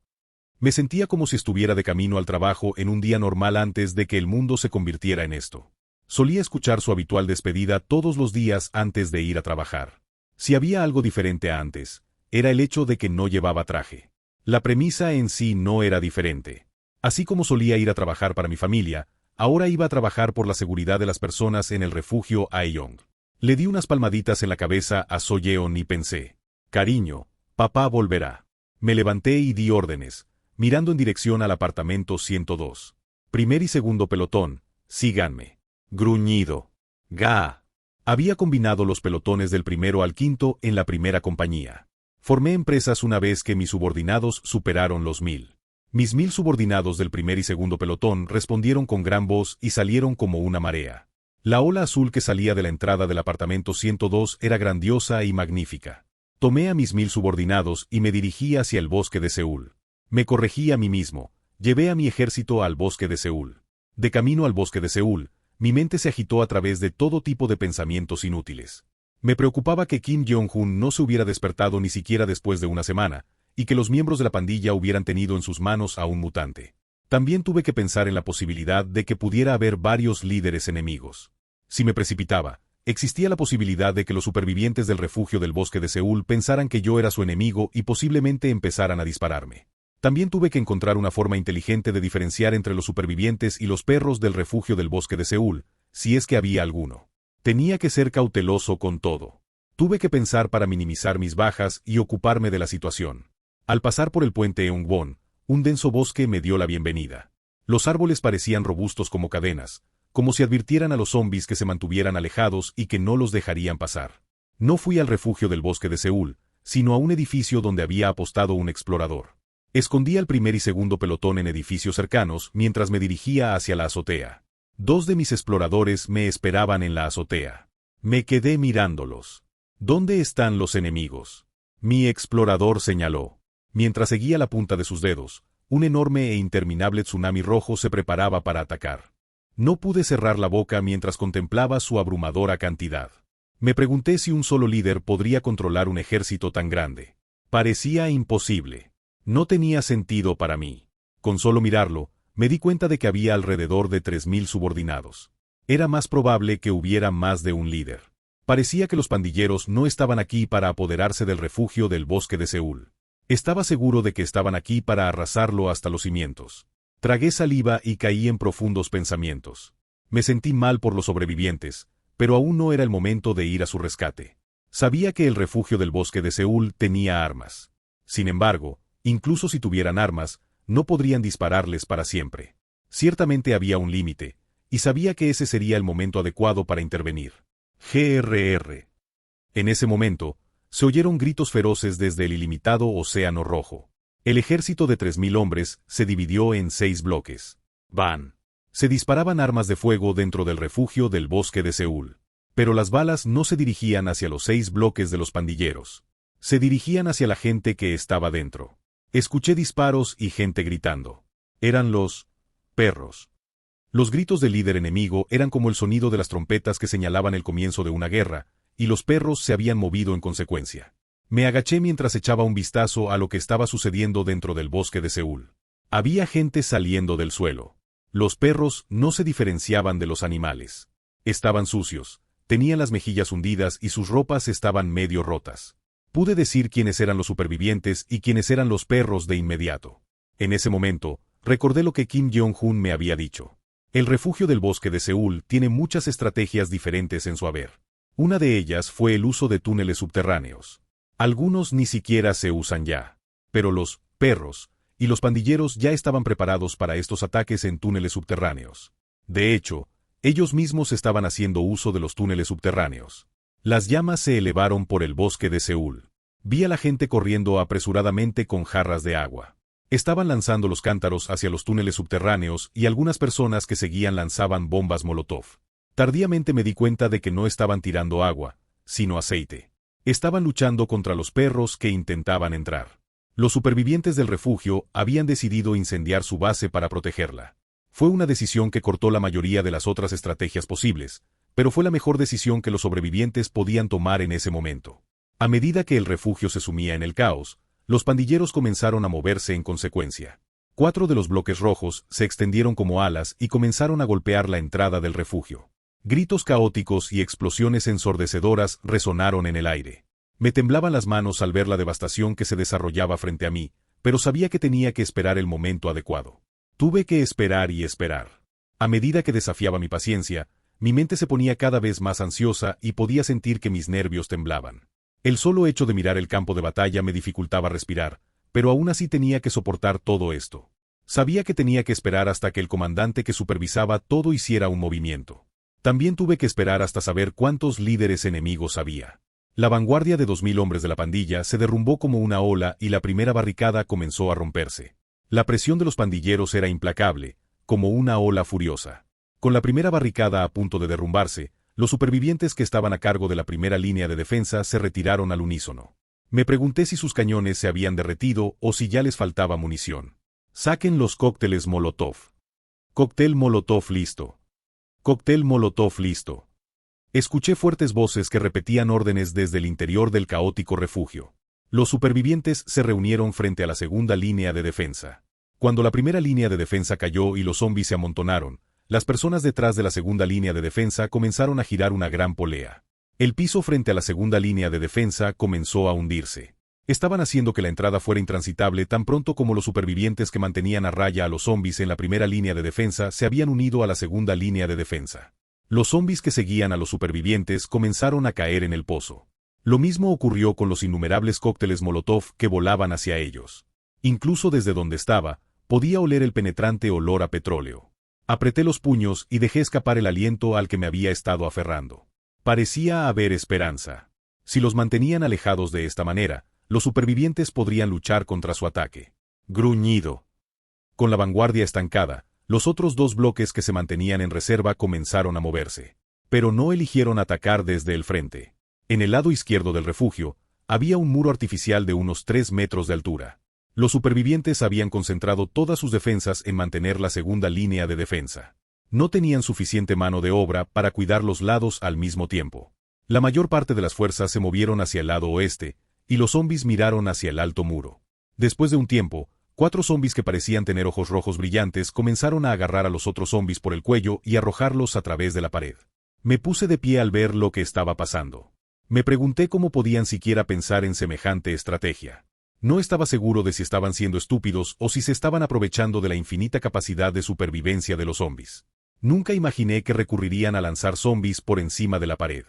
Me sentía como si estuviera de camino al trabajo en un día normal antes de que el mundo se convirtiera en esto. Solía escuchar su habitual despedida todos los días antes de ir a trabajar. Si había algo diferente a antes, era el hecho de que no llevaba traje. La premisa en sí no era diferente. Así como solía ir a trabajar para mi familia, ahora iba a trabajar por la seguridad de las personas en el refugio Aeyong. Le di unas palmaditas en la cabeza a So-yeon y pensé, cariño, papá volverá. Me levanté y di órdenes, mirando en dirección al apartamento 102. Primer y segundo pelotón, síganme. Gruñido. Ga. Había combinado los pelotones del primero al quinto en la primera compañía. Formé empresas una vez que mis subordinados superaron los 1000. Mis 1000 subordinados del primer y segundo pelotón respondieron con gran voz y salieron como una marea. La ola azul que salía de la entrada del apartamento 102 era grandiosa y magnífica. Tomé a mis 1000 subordinados y me dirigí hacia el bosque de Seúl. Me corregí a mí mismo, llevé a mi ejército al bosque de Seúl. De camino al bosque de Seúl, mi mente se agitó a través de todo tipo de pensamientos inútiles. Me preocupaba que Kim Jong-un no se hubiera despertado ni siquiera después de una semana, y que los miembros de la pandilla hubieran tenido en sus manos a un mutante. También tuve que pensar en la posibilidad de que pudiera haber varios líderes enemigos. Si me precipitaba, existía la posibilidad de que los supervivientes del refugio del bosque de Seúl pensaran que yo era su enemigo y posiblemente empezaran a dispararme. También tuve que encontrar una forma inteligente de diferenciar entre los supervivientes y los perros del refugio del bosque de Seúl, si es que había alguno. Tenía que ser cauteloso con todo. Tuve que pensar para minimizar mis bajas y ocuparme de la situación. Al pasar por el puente Eungbon, un denso bosque me dio la bienvenida. Los árboles parecían robustos como cadenas, como si advirtieran a los zombis que se mantuvieran alejados y que no los dejarían pasar. No fui al refugio del bosque de Seúl, sino a un edificio donde había apostado un explorador. Escondí al primer y segundo pelotón en edificios cercanos mientras me dirigía hacia la azotea. 2 de mis exploradores me esperaban en la azotea. Me quedé mirándolos. ¿Dónde están los enemigos? Mi explorador señaló. Mientras seguía la punta de sus dedos, un enorme e interminable tsunami rojo se preparaba para atacar. No pude cerrar la boca mientras contemplaba su abrumadora cantidad. Me pregunté si un solo líder podría controlar un ejército tan grande. Parecía imposible. No tenía sentido para mí. Con solo mirarlo, me di cuenta de que había alrededor de 3000 subordinados. Era más probable que hubiera más de un líder. Parecía que los pandilleros no estaban aquí para apoderarse del refugio del bosque de Seúl. Estaba seguro de que estaban aquí para arrasarlo hasta los cimientos. Tragué saliva y caí en profundos pensamientos. Me sentí mal por los sobrevivientes, pero aún no era el momento de ir a su rescate. Sabía que el refugio del bosque de Seúl tenía armas. Sin embargo, incluso si tuvieran armas, no podrían dispararles para siempre. Ciertamente había un límite, y sabía que ese sería el momento adecuado para intervenir. GRR. En ese momento, se oyeron gritos feroces desde el ilimitado Océano Rojo. El ejército de 3000 hombres se dividió en 6 bloques. ¡Ban! Se disparaban armas de fuego dentro del refugio del bosque de Seúl. Pero las balas no se dirigían hacia los 6 bloques de los pandilleros. Se dirigían hacia la gente que estaba dentro. Escuché disparos y gente gritando. Eran los perros. Los gritos del líder enemigo eran como el sonido de las trompetas que señalaban el comienzo de una guerra, y los perros se habían movido en consecuencia. Me agaché mientras echaba un vistazo a lo que estaba sucediendo dentro del bosque de Seúl. Había gente saliendo del suelo. Los perros no se diferenciaban de los animales. Estaban sucios, tenían las mejillas hundidas y sus ropas estaban medio rotas. Pude decir quiénes eran los supervivientes y quiénes eran los perros de inmediato. En ese momento, recordé lo que Kim Jong-un me había dicho. El refugio del bosque de Seúl tiene muchas estrategias diferentes en su haber. Una de ellas fue el uso de túneles subterráneos. Algunos ni siquiera se usan ya. Pero los perros y los pandilleros ya estaban preparados para estos ataques en túneles subterráneos. De hecho, ellos mismos estaban haciendo uso de los túneles subterráneos. Las llamas se elevaron por el bosque de Seúl. Vi a la gente corriendo apresuradamente con jarras de agua. Estaban lanzando los cántaros hacia los túneles subterráneos y algunas personas que seguían lanzaban bombas Molotov. Tardíamente me di cuenta de que no estaban tirando agua, sino aceite. Estaban luchando contra los perros que intentaban entrar. Los supervivientes del refugio habían decidido incendiar su base para protegerla. Fue una decisión que cortó la mayoría de las otras estrategias posibles, pero fue la mejor decisión que los sobrevivientes podían tomar en ese momento. A medida que el refugio se sumía en el caos, los pandilleros comenzaron a moverse en consecuencia. 4 de los bloques rojos se extendieron como alas y comenzaron a golpear la entrada del refugio. Gritos caóticos y explosiones ensordecedoras resonaron en el aire. Me temblaban las manos al ver la devastación que se desarrollaba frente a mí, pero sabía que tenía que esperar el momento adecuado. Tuve que esperar y esperar. A medida que desafiaba mi paciencia, mi mente se ponía cada vez más ansiosa y podía sentir que mis nervios temblaban. El solo hecho de mirar el campo de batalla me dificultaba respirar, pero aún así tenía que soportar todo esto. Sabía que tenía que esperar hasta que el comandante que supervisaba todo hiciera un movimiento. También tuve que esperar hasta saber cuántos líderes enemigos había. La vanguardia de 2000 hombres de la pandilla se derrumbó como una ola y la primera barricada comenzó a romperse. La presión de los pandilleros era implacable, como una ola furiosa. Con la primera barricada a punto de derrumbarse, los supervivientes que estaban a cargo de la primera línea de defensa se retiraron al unísono. Me pregunté si sus cañones se habían derretido o si ya les faltaba munición. Saquen los cócteles Molotov. Cóctel Molotov listo. Cóctel Molotov listo. Escuché fuertes voces que repetían órdenes desde el interior del caótico refugio. Los supervivientes se reunieron frente a la segunda línea de defensa. Cuando la primera línea de defensa cayó y los zombies se amontonaron, las personas detrás de la segunda línea de defensa comenzaron a girar una gran polea. El piso frente a la segunda línea de defensa comenzó a hundirse. Estaban haciendo que la entrada fuera intransitable tan pronto como los supervivientes que mantenían a raya a los zombies en la primera línea de defensa se habían unido a la segunda línea de defensa. Los zombies que seguían a los supervivientes comenzaron a caer en el pozo. Lo mismo ocurrió con los innumerables cócteles Molotov que volaban hacia ellos. Incluso desde donde estaba, podía oler el penetrante olor a petróleo. Apreté los puños y dejé escapar el aliento al que me había estado aferrando. Parecía haber esperanza. Si los mantenían alejados de esta manera, los supervivientes podrían luchar contra su ataque. Gruñido. Con la vanguardia estancada, los otros 2 bloques que se mantenían en reserva comenzaron a moverse. Pero no eligieron atacar desde el frente. En el lado izquierdo del refugio, había un muro artificial de unos 3 metros de altura. Los supervivientes habían concentrado todas sus defensas en mantener la segunda línea de defensa. No tenían suficiente mano de obra para cuidar los lados al mismo tiempo. La mayor parte de las fuerzas se movieron hacia el lado oeste, y los zombies miraron hacia el alto muro. Después de un tiempo, 4 zombies que parecían tener ojos rojos brillantes comenzaron a agarrar a los otros zombies por el cuello y arrojarlos a través de la pared. Me puse de pie al ver lo que estaba pasando. Me pregunté cómo podían siquiera pensar en semejante estrategia. No estaba seguro de si estaban siendo estúpidos o si se estaban aprovechando de la infinita capacidad de supervivencia de los zombies. Nunca imaginé que recurrirían a lanzar zombies por encima de la pared.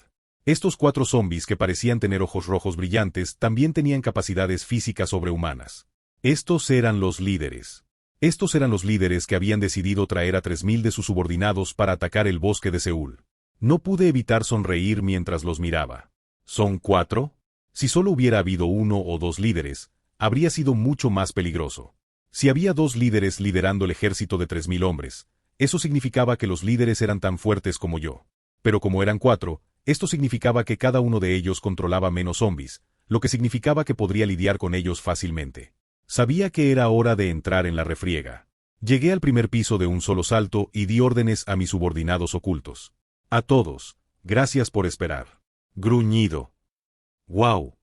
Estos 4 zombies que parecían tener ojos rojos brillantes también tenían capacidades físicas sobrehumanas. Estos eran los líderes. Estos eran los líderes que habían decidido traer a 3000 de sus subordinados para atacar el bosque de Seúl. No pude evitar sonreír mientras los miraba. ¿Son 4? Si solo hubiera habido 1 o 2 líderes, habría sido mucho más peligroso. Si había 2 líderes liderando el ejército de 3000 hombres, eso significaba que los líderes eran tan fuertes como yo. Pero como eran 4, esto significaba que cada uno de ellos controlaba menos zombies, lo que significaba que podría lidiar con ellos fácilmente. Sabía que era hora de entrar en la refriega. Llegué al primer piso de un solo salto y di órdenes a mis subordinados ocultos. A todos, gracias por esperar. Gruñido. ¡Wow!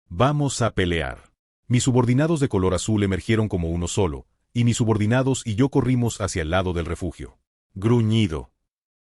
Vamos a pelear. Mis subordinados de color azul emergieron como uno solo, y mis subordinados y yo corrimos hacia el lado del refugio. Gruñido.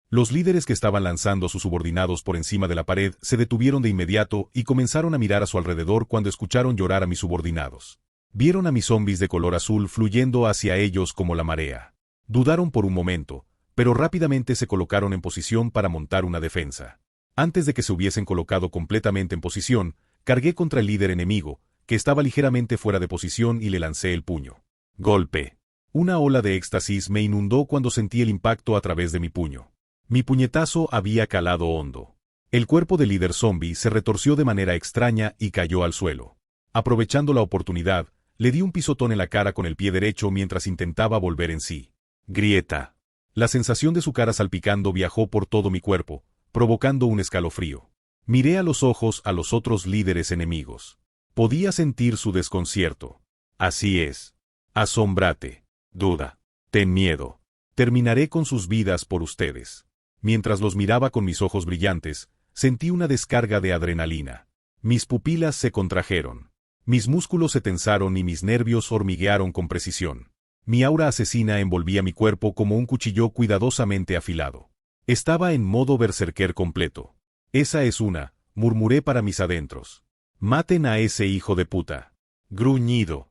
Los líderes que estaban lanzando a sus subordinados por encima de la pared se detuvieron de inmediato y comenzaron a mirar a su alrededor cuando escucharon llorar a mis subordinados. Vieron a mis zombies de color azul fluyendo hacia ellos como la marea. Dudaron por un momento, pero rápidamente se colocaron en posición para montar una defensa. Antes de que se hubiesen colocado completamente en posición, cargué contra el líder enemigo, que estaba ligeramente fuera de posición y le lancé el puño. Golpe. Una ola de éxtasis me inundó cuando sentí el impacto a través de mi puño. Mi puñetazo había calado hondo. El cuerpo del líder zombie se retorció de manera extraña y cayó al suelo. Aprovechando la oportunidad, le di un pisotón en la cara con el pie derecho mientras intentaba volver en sí. Grieta. La sensación de su cara salpicando viajó por todo mi cuerpo, provocando un escalofrío. Miré a los ojos a los otros líderes enemigos. Podía sentir su desconcierto. Así es. Asómbrate. Duda. Ten miedo. Terminaré con sus vidas por ustedes. Mientras los miraba con mis ojos brillantes, sentí una descarga de adrenalina. Mis pupilas se contrajeron. Mis músculos se tensaron y mis nervios hormiguearon con precisión. Mi aura asesina envolvía mi cuerpo como un cuchillo cuidadosamente afilado. Estaba en modo berserker completo. Esa es una, murmuré para mis adentros. Maten a ese hijo de puta. Gruñido.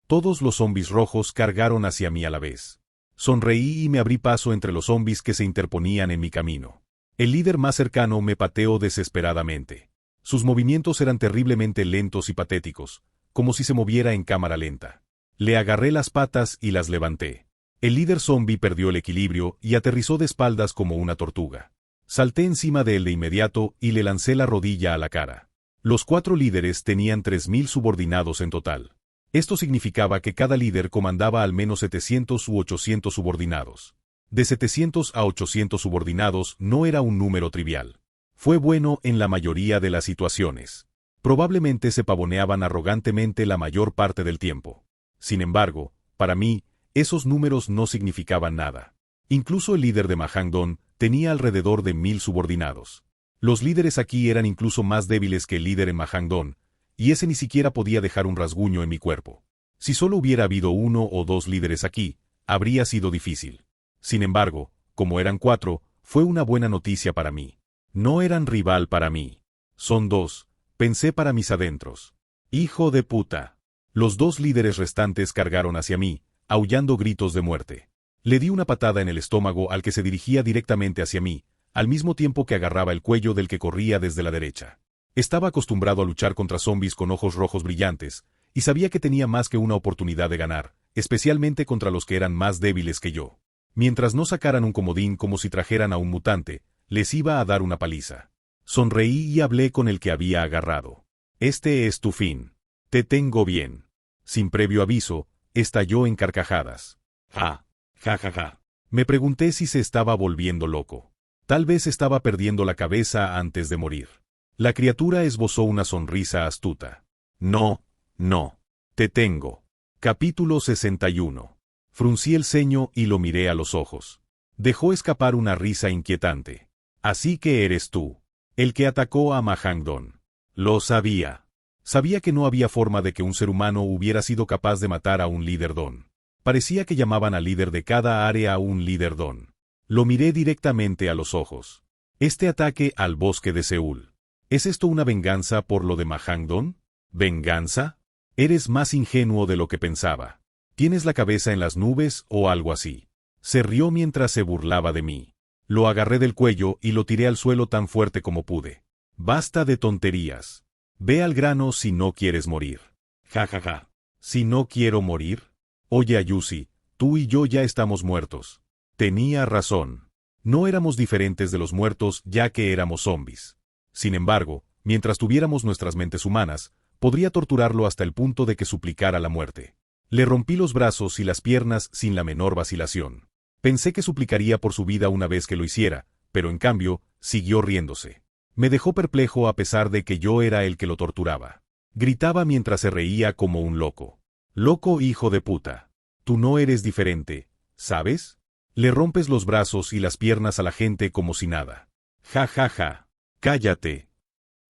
Todos los zombis rojos cargaron hacia mí a la vez. Sonreí y me abrí paso entre los zombis que se interponían en mi camino. El líder más cercano me pateó desesperadamente. Sus movimientos eran terriblemente lentos y patéticos, como si se moviera en cámara lenta. Le agarré las patas y las levanté. El líder zombie perdió el equilibrio y aterrizó de espaldas como una tortuga. Salté encima de él de inmediato y le lancé la rodilla a la cara. Los 4 líderes tenían 3000 subordinados en total. Esto significaba que cada líder comandaba al menos 700 u 800 subordinados. De 700 a 800 subordinados no era un número trivial. Fue bueno en la mayoría de las situaciones. Probablemente se pavoneaban arrogantemente la mayor parte del tiempo. Sin embargo, para mí, esos números no significaban nada. Incluso el líder de Mahangdon tenía alrededor de 1000 subordinados. Los líderes aquí eran incluso más débiles que el líder en Mahangdon, y ese ni siquiera podía dejar un rasguño en mi cuerpo. Si solo hubiera habido 1 o 2 líderes aquí, habría sido difícil. Sin embargo, como eran 4, fue una buena noticia para mí. No eran rival para mí. Son 2, pensé para mis adentros. Hijo de puta. Los 2 líderes restantes cargaron hacia mí, aullando gritos de muerte. Le di una patada en el estómago al que se dirigía directamente hacia mí, al mismo tiempo que agarraba el cuello del que corría desde la derecha. Estaba acostumbrado a luchar contra zombis con ojos rojos brillantes, y sabía que tenía más que una oportunidad de ganar, especialmente contra los que eran más débiles que yo. Mientras no sacaran un comodín como si trajeran a un mutante, les iba a dar una paliza. Sonreí y hablé con el que había agarrado. Este es tu fin. Te tengo bien. Sin previo aviso, estalló en carcajadas. Ja, ja, ja, ja. Me pregunté si se estaba volviendo loco. Tal vez estaba perdiendo la cabeza antes de morir. La criatura esbozó una sonrisa astuta. No, no. Te tengo. Capítulo 61. Fruncí el ceño y lo miré a los ojos. Dejó escapar una risa inquietante. Así que eres tú, el que atacó a Mahangdon. Lo sabía. Sabía que no había forma de que un ser humano hubiera sido capaz de matar a un líder Don. Parecía que llamaban al líder de cada área un líder Don. Lo miré directamente a los ojos. Este ataque al bosque de Seúl. ¿Es esto una venganza por lo de Mahangdon? ¿Venganza? Eres más ingenuo de lo que pensaba. ¿Tienes la cabeza en las nubes o algo así? Se rió mientras se burlaba de mí. Lo agarré del cuello y lo tiré al suelo tan fuerte como pude. Basta de tonterías. Ve al grano si no quieres morir. Ja, ja, ja. ¿Si no quiero morir? Oye, Ayushi, tú y yo ya estamos muertos. Tenía razón. No éramos diferentes de los muertos ya que éramos zombis. Sin embargo, mientras tuviéramos nuestras mentes humanas, podría torturarlo hasta el punto de que suplicara la muerte. Le rompí los brazos y las piernas sin la menor vacilación. Pensé que suplicaría por su vida una vez que lo hiciera, pero en cambio, siguió riéndose. Me dejó perplejo a pesar de que yo era el que lo torturaba. Gritaba mientras se reía como un loco. Loco hijo de puta. Tú no eres diferente, ¿sabes? Le rompes los brazos y las piernas a la gente como si nada. Ja, ja, ja. Cállate.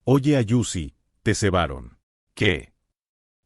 Oye, Ayushi, te cebaron. ¿Qué?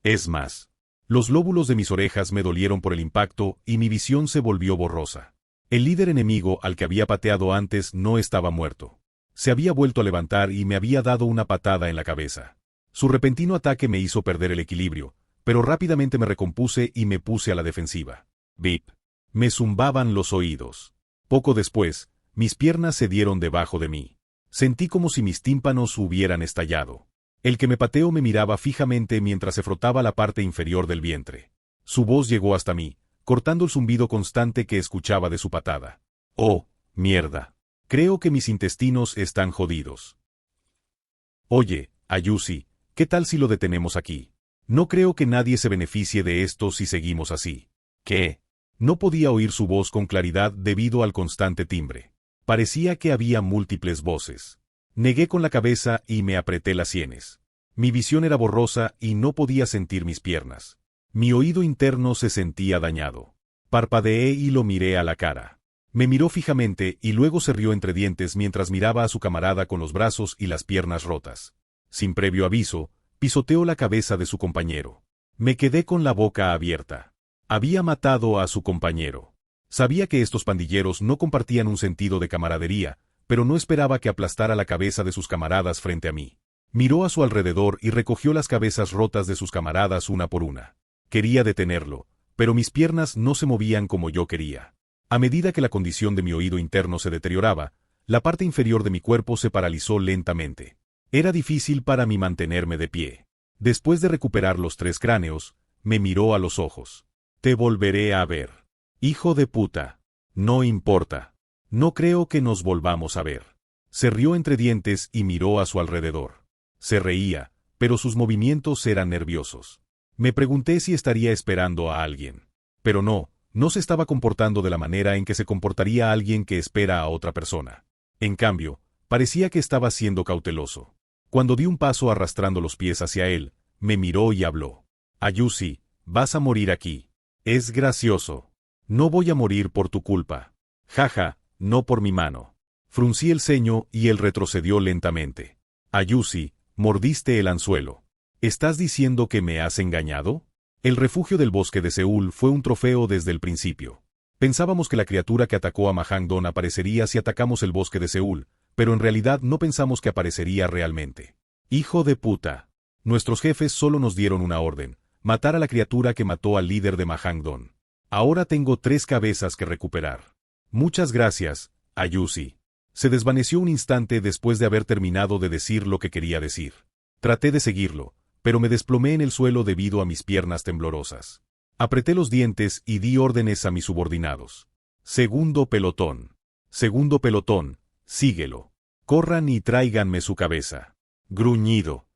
Es más. Los lóbulos de mis orejas me dolieron por el impacto y mi visión se volvió borrosa. El líder enemigo al que había pateado antes no estaba muerto. Se había vuelto a levantar y me había dado una patada en la cabeza. Su repentino ataque me hizo perder el equilibrio, pero rápidamente me recompuse y me puse a la defensiva. Bip. Me zumbaban los oídos. Poco después, mis piernas se dieron debajo de mí. Sentí como si mis tímpanos hubieran estallado. El que me pateó me miraba fijamente mientras se frotaba la parte inferior del vientre. Su voz llegó hasta mí, cortando el zumbido constante que escuchaba de su patada. Oh, mierda. Creo que mis intestinos están jodidos. Oye, Ayushi, ¿qué tal si lo detenemos aquí? No creo que nadie se beneficie de esto si seguimos así. ¿Qué? No podía oír su voz con claridad debido al constante timbre. Parecía que había múltiples voces. Negué con la cabeza y me apreté las sienes. Mi visión era borrosa y no podía sentir mis piernas. Mi oído interno se sentía dañado. Parpadeé y lo miré a la cara. Me miró fijamente y luego se rió entre dientes mientras miraba a su camarada con los brazos y las piernas rotas. Sin previo aviso, pisoteó la cabeza de su compañero. Me quedé con la boca abierta. Había matado a su compañero. Sabía que estos pandilleros no compartían un sentido de camaradería, pero no esperaba que aplastara la cabeza de sus camaradas frente a mí. Miró a su alrededor y recogió las cabezas rotas de sus camaradas una por una. Quería detenerlo, pero mis piernas no se movían como yo quería. A medida que la condición de mi oído interno se deterioraba, la parte inferior de mi cuerpo se paralizó lentamente. Era difícil para mí mantenerme de pie. Después de recuperar los 3 cráneos, me miró a los ojos. Te volveré a ver. Hijo de puta. No importa. No creo que nos volvamos a ver. Se rió entre dientes y miró a su alrededor. Se reía, pero sus movimientos eran nerviosos. Me pregunté si estaría esperando a alguien. Pero no se estaba comportando de la manera en que se comportaría alguien que espera a otra persona. En cambio, parecía que estaba siendo cauteloso. Cuando di un paso arrastrando los pies hacia él, me miró y habló. Ayusi, vas a morir aquí. Es gracioso. No voy a morir por tu culpa. Jaja, no por mi mano. Fruncí el ceño y él retrocedió lentamente. Ayusi, mordiste el anzuelo. ¿Estás diciendo que me has engañado? El refugio del bosque de Seúl fue un trofeo desde el principio. Pensábamos que la criatura que atacó a Mahangdon aparecería si atacamos el bosque de Seúl, pero en realidad no pensamos que aparecería realmente. Hijo de puta. Nuestros jefes solo nos dieron una orden: matar a la criatura que mató al líder de Mahangdon. Ahora tengo 3 cabezas que recuperar. Muchas gracias, Ayusi. Se desvaneció un instante después de haber terminado de decir lo que quería decir. Traté de seguirlo, pero me desplomé en el suelo debido a mis piernas temblorosas. Apreté los dientes y di órdenes a mis subordinados. Segundo pelotón. Segundo pelotón, síguelo. Corran y tráiganme su cabeza. Gruñido.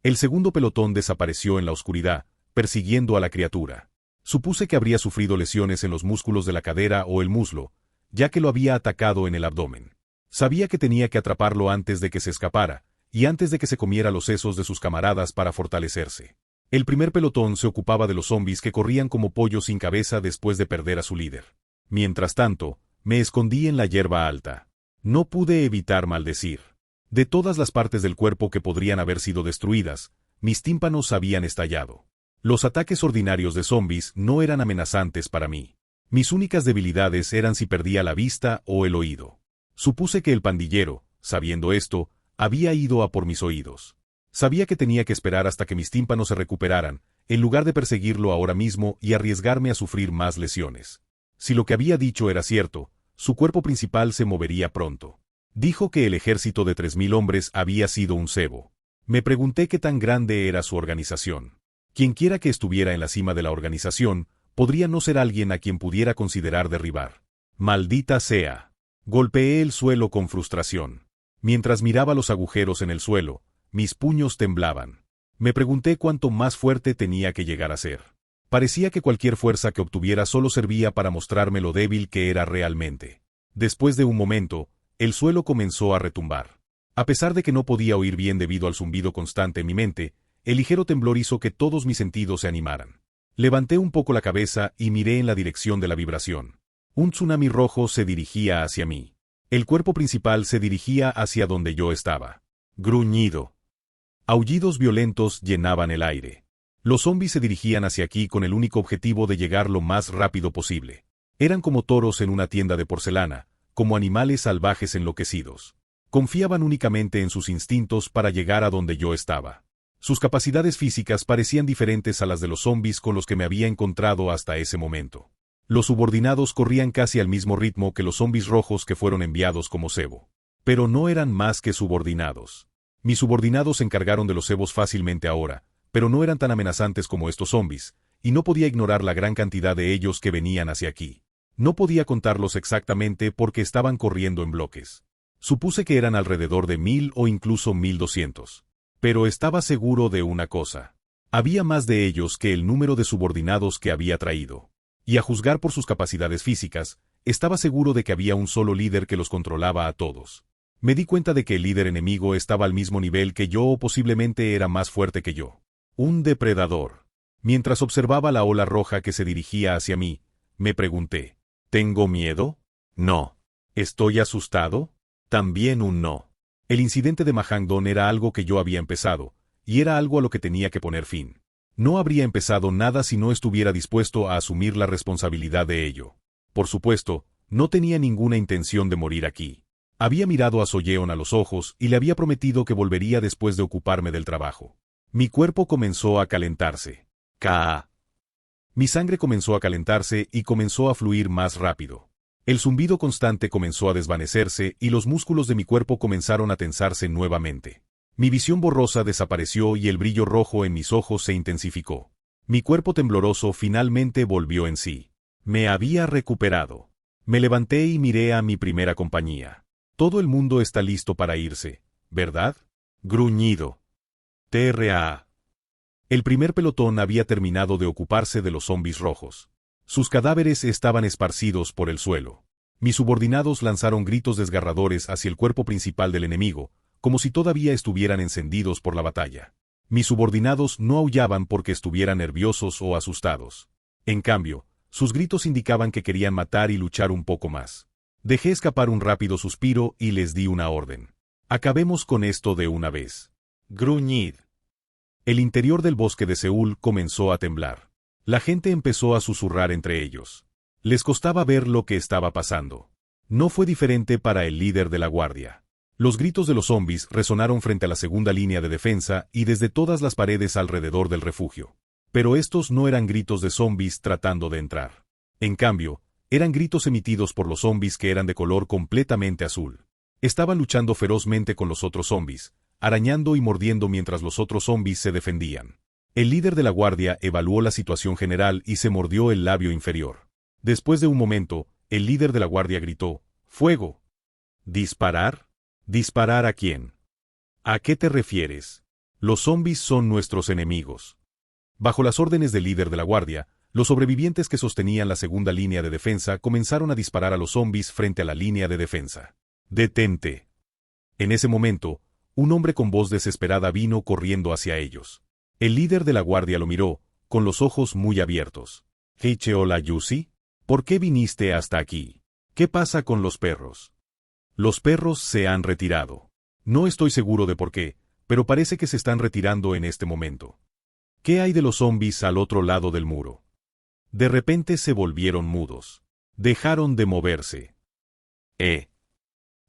El segundo pelotón desapareció en la oscuridad, persiguiendo a la criatura. Supuse que habría sufrido lesiones en los músculos de la cadera o el muslo, ya que lo había atacado en el abdomen. Sabía que tenía que atraparlo antes de que se escapara, y antes de que se comiera los sesos de sus camaradas para fortalecerse. El primer pelotón se ocupaba de los zombis que corrían como pollos sin cabeza después de perder a su líder. Mientras tanto, me escondí en la hierba alta. No pude evitar maldecir. De todas las partes del cuerpo que podrían haber sido destruidas, mis tímpanos habían estallado. Los ataques ordinarios de zombis no eran amenazantes para mí. Mis únicas debilidades eran si perdía la vista o el oído. Supuse que el pandillero, sabiendo esto, había ido a por mis oídos. Sabía que tenía que esperar hasta que mis tímpanos se recuperaran, en lugar de perseguirlo ahora mismo y arriesgarme a sufrir más lesiones. Si lo que había dicho era cierto, su cuerpo principal se movería pronto. Dijo que el ejército de 3000 hombres había sido un cebo. Me pregunté qué tan grande era su organización. Quienquiera que estuviera en la cima de la organización, podría no ser alguien a quien pudiera considerar derribar. Maldita sea. Golpeé el suelo con frustración. Mientras miraba los agujeros en el suelo, mis puños temblaban. Me pregunté cuánto más fuerte tenía que llegar a ser. Parecía que cualquier fuerza que obtuviera solo servía para mostrarme lo débil que era realmente. Después de un momento, el suelo comenzó a retumbar. A pesar de que no podía oír bien debido al zumbido constante en mi mente, el ligero temblor hizo que todos mis sentidos se animaran. Levanté un poco la cabeza y miré en la dirección de la vibración. Un tsunami rojo se dirigía hacia mí. El cuerpo principal se dirigía hacia donde yo estaba. Gruñido. Aullidos violentos llenaban el aire. Los zombis se dirigían hacia aquí con el único objetivo de llegar lo más rápido posible. Eran como toros en una tienda de porcelana, como animales salvajes enloquecidos. Confiaban únicamente en sus instintos para llegar a donde yo estaba. Sus capacidades físicas parecían diferentes a las de los zombis con los que me había encontrado hasta ese momento. Los subordinados corrían casi al mismo ritmo que los zombis rojos que fueron enviados como cebo. Pero no eran más que subordinados. Mis subordinados se encargaron de los cebos fácilmente ahora, pero no eran tan amenazantes como estos zombis, y no podía ignorar la gran cantidad de ellos que venían hacia aquí. No podía contarlos exactamente porque estaban corriendo en bloques. Supuse que eran alrededor de 1000 o incluso 1200. Pero estaba seguro de una cosa. Había más de ellos que el número de subordinados que había traído. Y a juzgar por sus capacidades físicas, estaba seguro de que había un solo líder que los controlaba a todos. Me di cuenta de que el líder enemigo estaba al mismo nivel que yo o posiblemente era más fuerte que yo. Un depredador. Mientras observaba la ola roja que se dirigía hacia mí, me pregunté, ¿tengo miedo? No. ¿Estoy asustado? También un no. El incidente de Mahangdon era algo que yo había empezado, y era algo a lo que tenía que poner fin. No habría empezado nada si no estuviera dispuesto a asumir la responsabilidad de ello. Por supuesto, no tenía ninguna intención de morir aquí. Había mirado a Soyeon a los ojos y le había prometido que volvería después de ocuparme del trabajo. Mi cuerpo comenzó a calentarse. ¡Ca! Mi sangre comenzó a calentarse y comenzó a fluir más rápido. El zumbido constante comenzó a desvanecerse y los músculos de mi cuerpo comenzaron a tensarse nuevamente. Mi visión borrosa desapareció y el brillo rojo en mis ojos se intensificó. Mi cuerpo tembloroso finalmente volvió en sí. Me había recuperado. Me levanté y miré a mi primera compañía. Todo el mundo está listo para irse, ¿verdad? Gruñido. TRA. El primer pelotón había terminado de ocuparse de los zombis rojos. Sus cadáveres estaban esparcidos por el suelo. Mis subordinados lanzaron gritos desgarradores hacia el cuerpo principal del enemigo, como si todavía estuvieran encendidos por la batalla. Mis subordinados no aullaban porque estuvieran nerviosos o asustados. En cambio, sus gritos indicaban que querían matar y luchar un poco más. Dejé escapar un rápido suspiro y les di una orden. Acabemos con esto de una vez. Gruñid. El interior del bosque de Seúl comenzó a temblar. La gente empezó a susurrar entre ellos. Les costaba ver lo que estaba pasando. No fue diferente para el líder de la guardia. Los gritos de los zombis resonaron frente a la segunda línea de defensa y desde todas las paredes alrededor del refugio. Pero estos no eran gritos de zombis tratando de entrar. En cambio, eran gritos emitidos por los zombis que eran de color completamente azul. Estaban luchando ferozmente con los otros zombis, arañando y mordiendo mientras los otros zombis se defendían. El líder de la guardia evaluó la situación general y se mordió el labio inferior. Después de un momento, el líder de la guardia gritó, ¡Fuego! ¿Disparar? ¿Disparar a quién? ¿A qué te refieres? Los zombis son nuestros enemigos. Bajo las órdenes del líder de la guardia, los sobrevivientes que sostenían la segunda línea de defensa comenzaron a disparar a los zombis frente a la línea de defensa. ¡Detente! En ese momento, un hombre con voz desesperada vino corriendo hacia ellos. El líder de la guardia lo miró, con los ojos muy abiertos. «Heicheol Yusi, ¿por qué viniste hasta aquí? ¿Qué pasa con los perros?» «Los perros se han retirado. No estoy seguro de por qué, pero parece que se están retirando en este momento. ¿Qué hay de los zombis al otro lado del muro?» De repente se volvieron mudos. Dejaron de moverse. El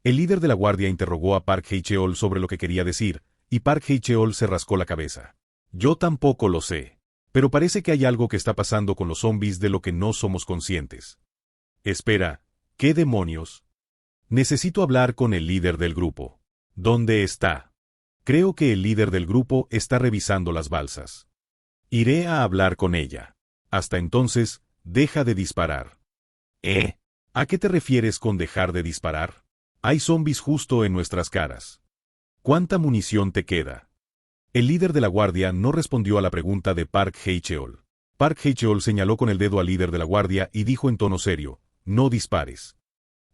líder de la guardia interrogó a Park Hae-cheol sobre lo que quería decir, y Park Hae-cheol se rascó la cabeza. Yo tampoco lo sé. Pero parece que hay algo que está pasando con los zombis de lo que no somos conscientes. Espera, ¿qué demonios? Necesito hablar con el líder del grupo. ¿Dónde está? Creo que el líder del grupo está revisando las balsas. Iré a hablar con ella. Hasta entonces, deja de disparar. ¿A qué te refieres con dejar de disparar? Hay zombis justo en nuestras caras. ¿Cuánta munición te queda? El líder de la guardia no respondió a la pregunta de Park Hae-cheol. Park Hae-cheol señaló con el dedo al líder de la guardia y dijo en tono serio, no dispares.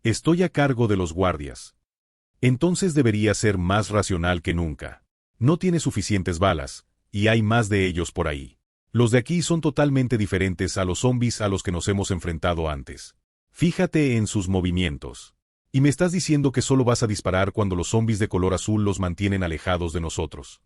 Estoy a cargo de los guardias. Entonces debería ser más racional que nunca. No tiene suficientes balas, y hay más de ellos por ahí. Los de aquí son totalmente diferentes a los zombis a los que nos hemos enfrentado antes. Fíjate en sus movimientos. Y me estás diciendo que solo vas a disparar cuando los zombis de color azul los mantienen alejados de nosotros.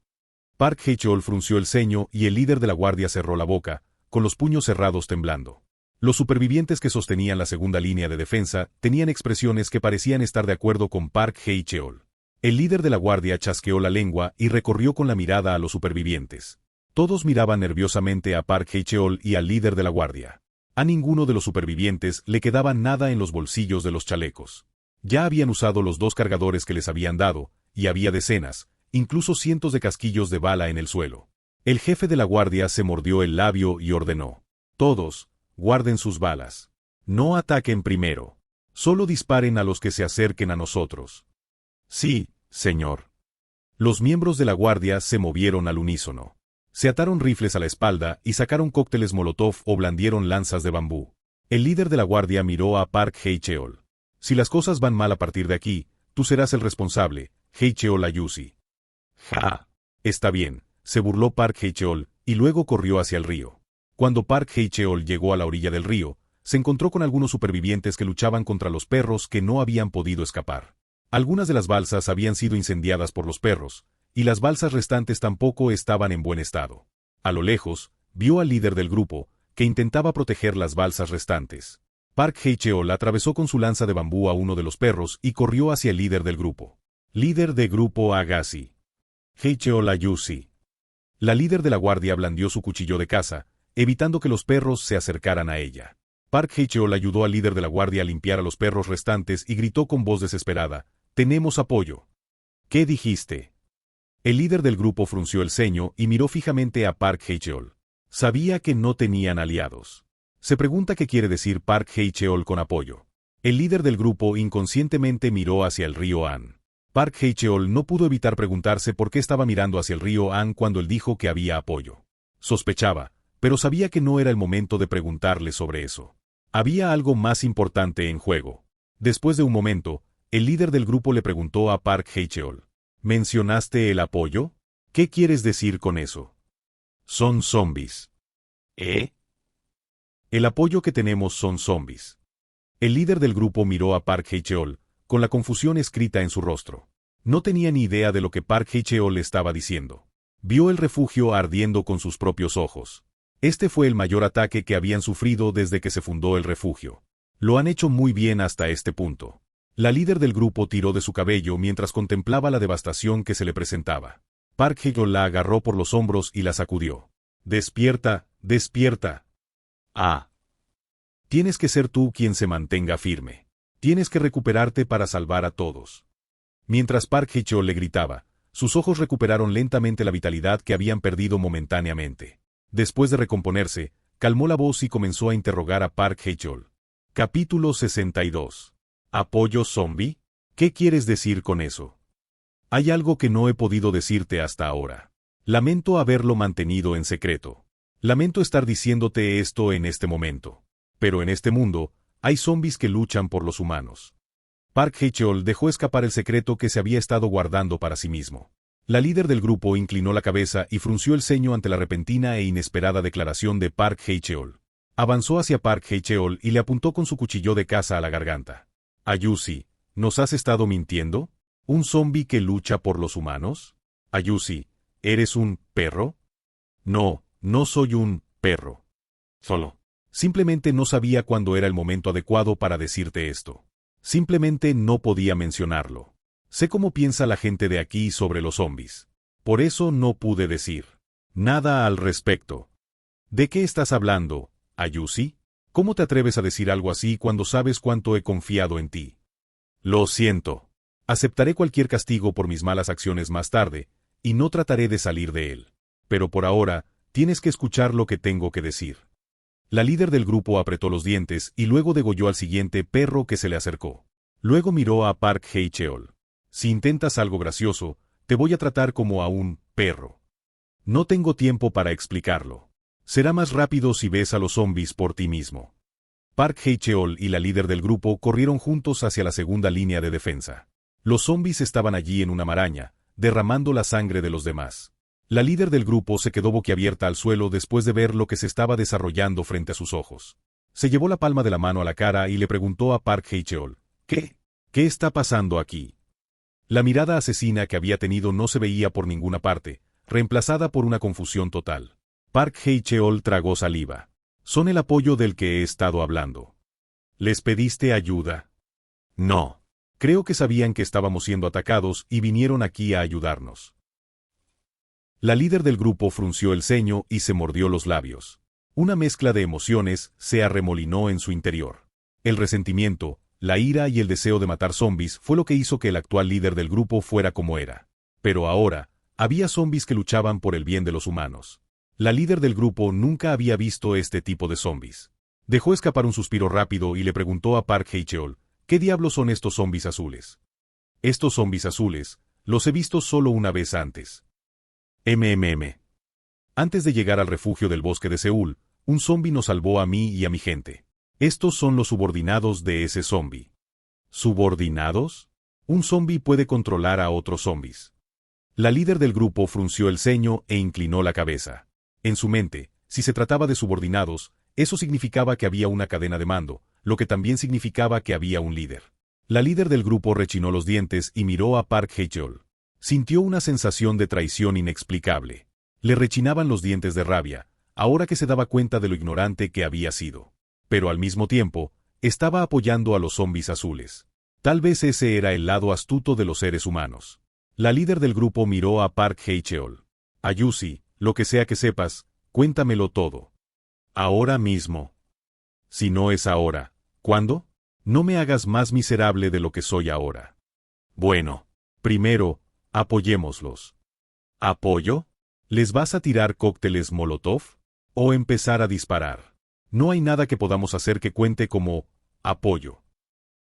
Park Hae-cheol frunció el ceño y el líder de la guardia cerró la boca, con los puños cerrados temblando. Los supervivientes que sostenían la segunda línea de defensa tenían expresiones que parecían estar de acuerdo con Park Hae-cheol. El líder de la guardia chasqueó la lengua y recorrió con la mirada a los supervivientes. Todos miraban nerviosamente a Park Hae-cheol y al líder de la guardia. A ninguno de los supervivientes le quedaba nada en los bolsillos de los chalecos. Ya habían usado los 2 cargadores que les habían dado, y había decenas, incluso cientos de casquillos de bala en el suelo. El jefe de la guardia se mordió el labio y ordenó. Todos, guarden sus balas. No ataquen primero. Solo disparen a los que se acerquen a nosotros. Sí, señor. Los miembros de la guardia se movieron al unísono. Se ataron rifles a la espalda y sacaron cócteles molotov o blandieron lanzas de bambú. El líder de la guardia miró a Park Hae-cheol. Si las cosas van mal a partir de aquí, tú serás el responsable, Heicheol Yusi. ¡Ja! Está bien, se burló Park Hae-cheol, y luego corrió hacia el río. Cuando Park Hae-cheol llegó a la orilla del río, se encontró con algunos supervivientes que luchaban contra los perros que no habían podido escapar. Algunas de las balsas habían sido incendiadas por los perros, y las balsas restantes tampoco estaban en buen estado. A lo lejos, vio al líder del grupo, que intentaba proteger las balsas restantes. Park Hae-cheol atravesó con su lanza de bambú a uno de los perros y corrió hacia el líder del grupo. Líder de grupo Agassi. Hae-cheol Ayusi. La líder de la guardia blandió su cuchillo de caza, evitando que los perros se acercaran a ella. Park Hae-cheol ayudó al líder de la guardia a limpiar a los perros restantes y gritó con voz desesperada: «¡Tenemos apoyo!». «¿Qué dijiste?». El líder del grupo frunció el ceño y miró fijamente a Park Hae-cheol. Sabía que no tenían aliados. Se pregunta qué quiere decir Park Hae-cheol con apoyo. El líder del grupo inconscientemente miró hacia el río Han. Park Hae-cheol no pudo evitar preguntarse por qué estaba mirando hacia el río Han cuando él dijo que había apoyo. Sospechaba, pero sabía que no era el momento de preguntarle sobre eso. Había algo más importante en juego. Después de un momento, el líder del grupo le preguntó a Park Hae-cheol: «¿Mencionaste el apoyo? ¿Qué quieres decir con eso?». «Son zombies». «¿Eh?». «El apoyo que tenemos son zombies». El líder del grupo miró a Park Hae-cheol, con la confusión escrita en su rostro. No tenía ni idea de lo que Park Hae-cheol le estaba diciendo. Vio el refugio ardiendo con sus propios ojos. Este fue el mayor ataque que habían sufrido desde que se fundó el refugio. Lo han hecho muy bien hasta este punto. La líder del grupo tiró de su cabello mientras contemplaba la devastación que se le presentaba. Park Hae-cheol la agarró por los hombros y la sacudió. «Despierta, despierta». «Ah. Tienes que ser tú quien se mantenga firme. Tienes que recuperarte para salvar a todos». Mientras Park Hae-cheol le gritaba, sus ojos recuperaron lentamente la vitalidad que habían perdido momentáneamente. Después de recomponerse, calmó la voz y comenzó a interrogar a Park Hae-cheol. Capítulo 62. ¿Apoyo zombie? ¿Qué quieres decir con eso? Hay algo que no he podido decirte hasta ahora. Lamento haberlo mantenido en secreto. Lamento estar diciéndote esto en este momento. Pero en este mundo, hay zombies que luchan por los humanos. Park Hae-cheol dejó escapar el secreto que se había estado guardando para sí mismo. La líder del grupo inclinó la cabeza y frunció el ceño ante la repentina e inesperada declaración de Park Hae-cheol. Avanzó hacia Park Hae-cheol y le apuntó con su cuchillo de caza a la garganta. «Ayusi, ¿nos has estado mintiendo? ¿Un zombi que lucha por los humanos? Ayusi, ¿eres un perro?». «No, no soy un perro. Simplemente no sabía cuándo era el momento adecuado para decirte esto. Simplemente no podía mencionarlo. Sé cómo piensa la gente de aquí sobre los zombies. Por eso no pude decir nada al respecto». «¿De qué estás hablando, Ayusi? ¿Cómo te atreves a decir algo así cuando sabes cuánto he confiado en ti?». «Lo siento. Aceptaré cualquier castigo por mis malas acciones más tarde, y no trataré de salir de él. Pero por ahora, tienes que escuchar lo que tengo que decir». La líder del grupo apretó los dientes y luego degolló al siguiente perro que se le acercó. Luego miró a Park Hae-cheol. «Si intentas algo gracioso, te voy a tratar como a un perro. No tengo tiempo para explicarlo. Será más rápido si ves a los zombies por ti mismo». Park Hae-cheol y la líder del grupo corrieron juntos hacia la segunda línea de defensa. Los zombies estaban allí en una maraña, derramando la sangre de los demás. La líder del grupo se quedó boquiabierta al suelo después de ver lo que se estaba desarrollando frente a sus ojos. Se llevó la palma de la mano a la cara y le preguntó a Park Hae-cheol: «¿Qué está pasando aquí?». La mirada asesina que había tenido no se veía por ninguna parte, reemplazada por una confusión total. Park Hae-cheol tragó saliva. «Son el apoyo del que he estado hablando». «¿Les pediste ayuda?». «No. Creo que sabían que estábamos siendo atacados y vinieron aquí a ayudarnos». La líder del grupo frunció el ceño y se mordió los labios. Una mezcla de emociones se arremolinó en su interior. El resentimiento, la ira y el deseo de matar zombies fue lo que hizo que el actual líder del grupo fuera como era. Pero ahora, había zombies que luchaban por el bien de los humanos. La líder del grupo nunca había visto este tipo de zombies. Dejó escapar un suspiro rápido y le preguntó a Park Hae-cheol: «¿Qué diablos son estos zombies azules?». «Estos zombies azules, los he visto solo una vez antes. Antes de llegar al refugio del bosque de Seúl, un zombi nos salvó a mí y a mi gente. Estos son los subordinados de ese zombi». ¿Subordinados? Un zombi puede controlar a otros zombis. La líder del grupo frunció el ceño e inclinó la cabeza. En su mente, si se trataba de subordinados, eso significaba que había una cadena de mando, lo que también significaba que había un líder. La líder del grupo rechinó los dientes y miró a Park Hae-cheol. Sintió una sensación de traición inexplicable. Le rechinaban los dientes de rabia, ahora que se daba cuenta de lo ignorante que había sido. Pero al mismo tiempo, estaba apoyando a los zombis azules. Tal vez ese era el lado astuto de los seres humanos. La líder del grupo miró a Park Hae-cheol. Ayusi, lo que sea que sepas, cuéntamelo todo. Ahora mismo. Si no es ahora, ¿cuándo? No me hagas más miserable de lo que soy ahora. Bueno, primero, apoyémoslos. ¿Apoyo? ¿Les vas a tirar cócteles Molotov? ¿O empezar a disparar? No hay nada que podamos hacer que cuente como apoyo.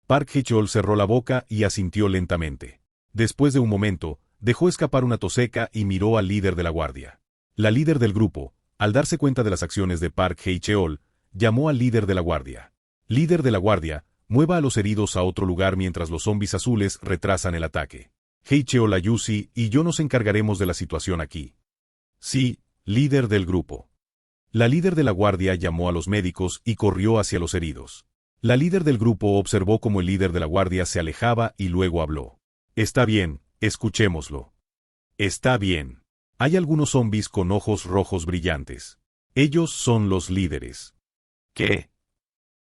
Park Hae-cheol cerró la boca y asintió lentamente. Después de un momento, dejó escapar una tos seca y miró al líder de la guardia. La líder del grupo, al darse cuenta de las acciones de Park Hae-cheol, llamó al líder de la guardia. Líder de la guardia, mueva a los heridos a otro lugar mientras los zombis azules retrasan el ataque. Hae-cheol, Ayusi y yo nos encargaremos de la situación aquí. Sí, líder del grupo. La líder de la guardia llamó a los médicos y corrió hacia los heridos. La líder del grupo observó cómo el líder de la guardia se alejaba y luego habló. Está bien, escuchémoslo. Está bien. Hay algunos zombis con ojos rojos brillantes. Ellos son los líderes. ¿Qué?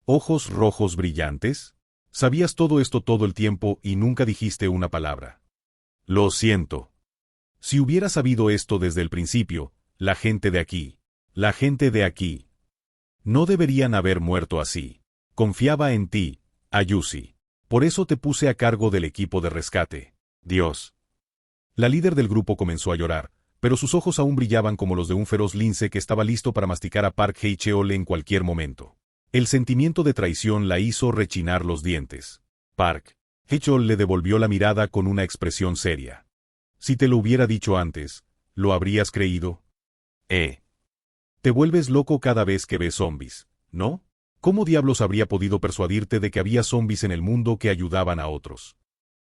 ¿Ojos rojos brillantes? Sabías todo esto todo el tiempo y nunca dijiste una palabra. Lo siento. Si hubiera sabido esto desde el principio, la gente de aquí, no deberían haber muerto así. Confiaba en ti, Ayusi. Por eso te puse a cargo del equipo de rescate. Dios. La líder del grupo comenzó a llorar, pero sus ojos aún brillaban como los de un feroz lince que estaba listo para masticar a Park Hae-cheol en cualquier momento. El sentimiento de traición la hizo rechinar los dientes. Park Hae-cheol le devolvió la mirada con una expresión seria. Si te lo hubiera dicho antes, ¿lo habrías creído? Te vuelves loco cada vez que ves zombis, ¿no? ¿Cómo diablos habría podido persuadirte de que había zombis en el mundo que ayudaban a otros?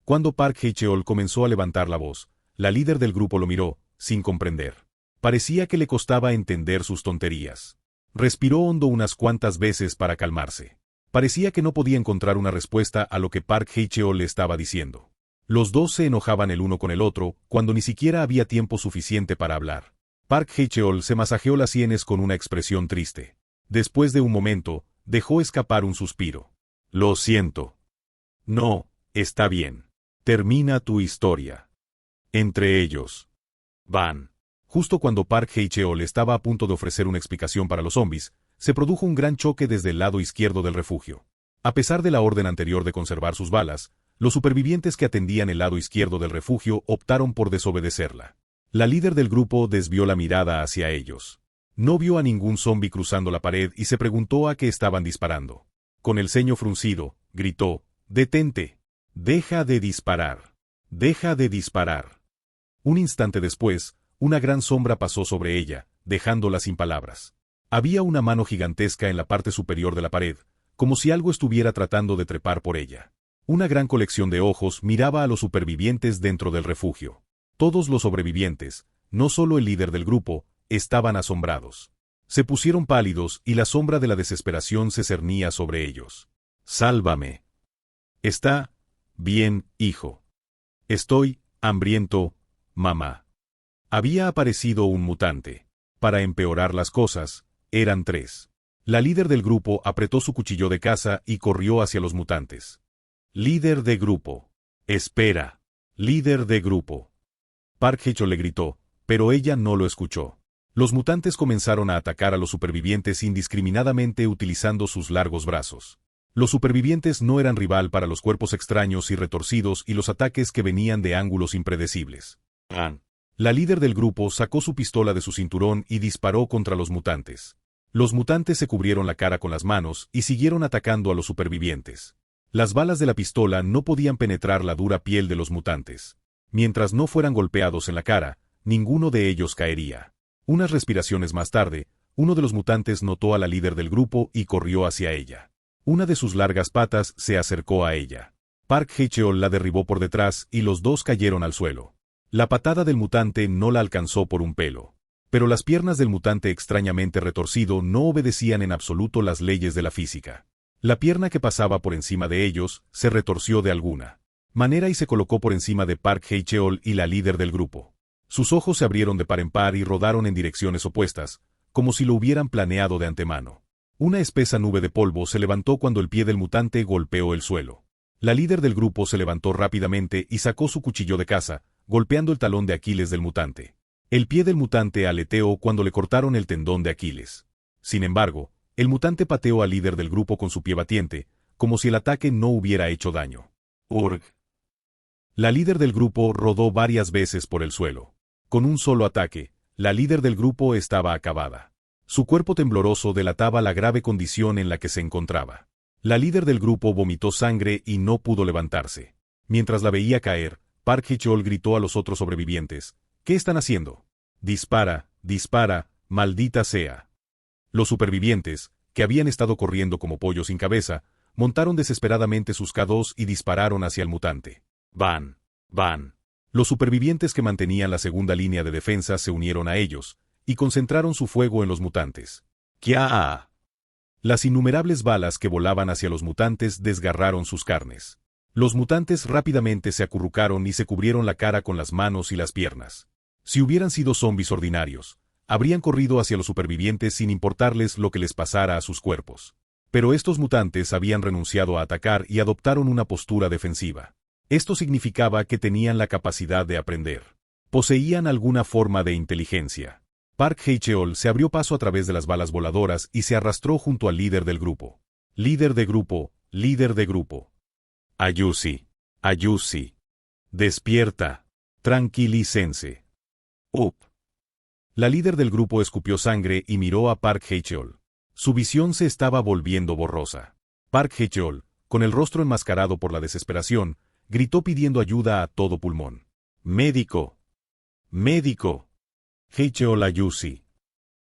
Cuando Park Hae-cheol comenzó a levantar la voz, la líder del grupo lo miró, sin comprender. Parecía que le costaba entender sus tonterías. Respiró hondo unas cuantas veces para calmarse. Parecía que no podía encontrar una respuesta a lo que Park Hae-cheol le estaba diciendo. Los dos se enojaban el uno con el otro, cuando ni siquiera había tiempo suficiente para hablar. Park Hae-cheol se masajeó las sienes con una expresión triste. Después de un momento, dejó escapar un suspiro. Lo siento. No, está bien. Termina tu historia. Entre ellos. Van. Justo cuando Park Hae-cheol estaba a punto de ofrecer una explicación para los zombis, se produjo un gran choque desde el lado izquierdo del refugio. A pesar de la orden anterior de conservar sus balas, los supervivientes que atendían el lado izquierdo del refugio optaron por desobedecerla. La líder del grupo desvió la mirada hacia ellos. No vio a ningún zombi cruzando la pared y se preguntó a qué estaban disparando. Con el ceño fruncido, gritó, «¡Detente! ¡Deja de disparar! ¡Deja de disparar!». Un instante después, una gran sombra pasó sobre ella, dejándola sin palabras. Había una mano gigantesca en la parte superior de la pared, como si algo estuviera tratando de trepar por ella. Una gran colección de ojos miraba a los supervivientes dentro del refugio. Todos los sobrevivientes, no solo el líder del grupo, estaban asombrados. Se pusieron pálidos y la sombra de la desesperación se cernía sobre ellos. «Sálvame». «Está bien, hijo. Estoy hambriento, mamá». Había aparecido un mutante. Para empeorar las cosas, eran 3. La líder del grupo apretó su cuchillo de caza y corrió hacia los mutantes. «Líder de grupo. Espera. Líder de grupo». Park Hae-cheol le gritó, pero ella no lo escuchó. Los mutantes comenzaron a atacar a los supervivientes indiscriminadamente utilizando sus largos brazos. Los supervivientes no eran rival para los cuerpos extraños y retorcidos y los ataques que venían de ángulos impredecibles. La líder del grupo sacó su pistola de su cinturón y disparó contra los mutantes. Los mutantes se cubrieron la cara con las manos y siguieron atacando a los supervivientes. Las balas de la pistola no podían penetrar la dura piel de los mutantes. Mientras no fueran golpeados en la cara, ninguno de ellos caería. Unas respiraciones más tarde, uno de los mutantes notó a la líder del grupo y corrió hacia ella. Una de sus largas patas se acercó a ella. Park Hae-cheol la derribó por detrás y los dos cayeron al suelo. La patada del mutante no la alcanzó por un pelo. Pero las piernas del mutante extrañamente retorcido no obedecían en absoluto las leyes de la física. La pierna que pasaba por encima de ellos se retorció de alguna manera y se colocó por encima de Park Hae-cheol y la líder del grupo. Sus ojos se abrieron de par en par y rodaron en direcciones opuestas, como si lo hubieran planeado de antemano. Una espesa nube de polvo se levantó cuando el pie del mutante golpeó el suelo. La líder del grupo se levantó rápidamente y sacó su cuchillo de caza, golpeando el talón de Aquiles del mutante. El pie del mutante aleteó cuando le cortaron el tendón de Aquiles. Sin embargo, el mutante pateó al líder del grupo con su pie batiente, como si el ataque no hubiera hecho daño. Urg. La líder del grupo rodó varias veces por el suelo. Con un solo ataque, la líder del grupo estaba acabada. Su cuerpo tembloroso delataba la grave condición en la que se encontraba. La líder del grupo vomitó sangre y no pudo levantarse. Mientras la veía caer, Park Hae-chol gritó a los otros sobrevivientes: ¿Qué están haciendo? Dispara, dispara, maldita sea. Los supervivientes, que habían estado corriendo como pollos sin cabeza, montaron desesperadamente sus K2 y dispararon hacia el mutante. Van, van. Los supervivientes que mantenían la segunda línea de defensa se unieron a ellos, y concentraron su fuego en los mutantes. ¡Kia! Las innumerables balas que volaban hacia los mutantes desgarraron sus carnes. Los mutantes rápidamente se acurrucaron y se cubrieron la cara con las manos y las piernas. Si hubieran sido zombis ordinarios, habrían corrido hacia los supervivientes sin importarles lo que les pasara a sus cuerpos. Pero estos mutantes habían renunciado a atacar y adoptaron una postura defensiva. Esto significaba que tenían la capacidad de aprender. Poseían alguna forma de inteligencia. Park Hae-chol se abrió paso a través de las balas voladoras y se arrastró junto al líder del grupo. Líder de grupo, líder de grupo. Ayusi, Ayusi. Despierta. Tranquilícense. Up. La líder del grupo escupió sangre y miró a Park Hae-chol. Su visión se estaba volviendo borrosa. Park Hae-chol, con el rostro enmascarado por la desesperación, gritó pidiendo ayuda a todo pulmón. ¡Médico! ¡Médico! Hae-chol Ayusi.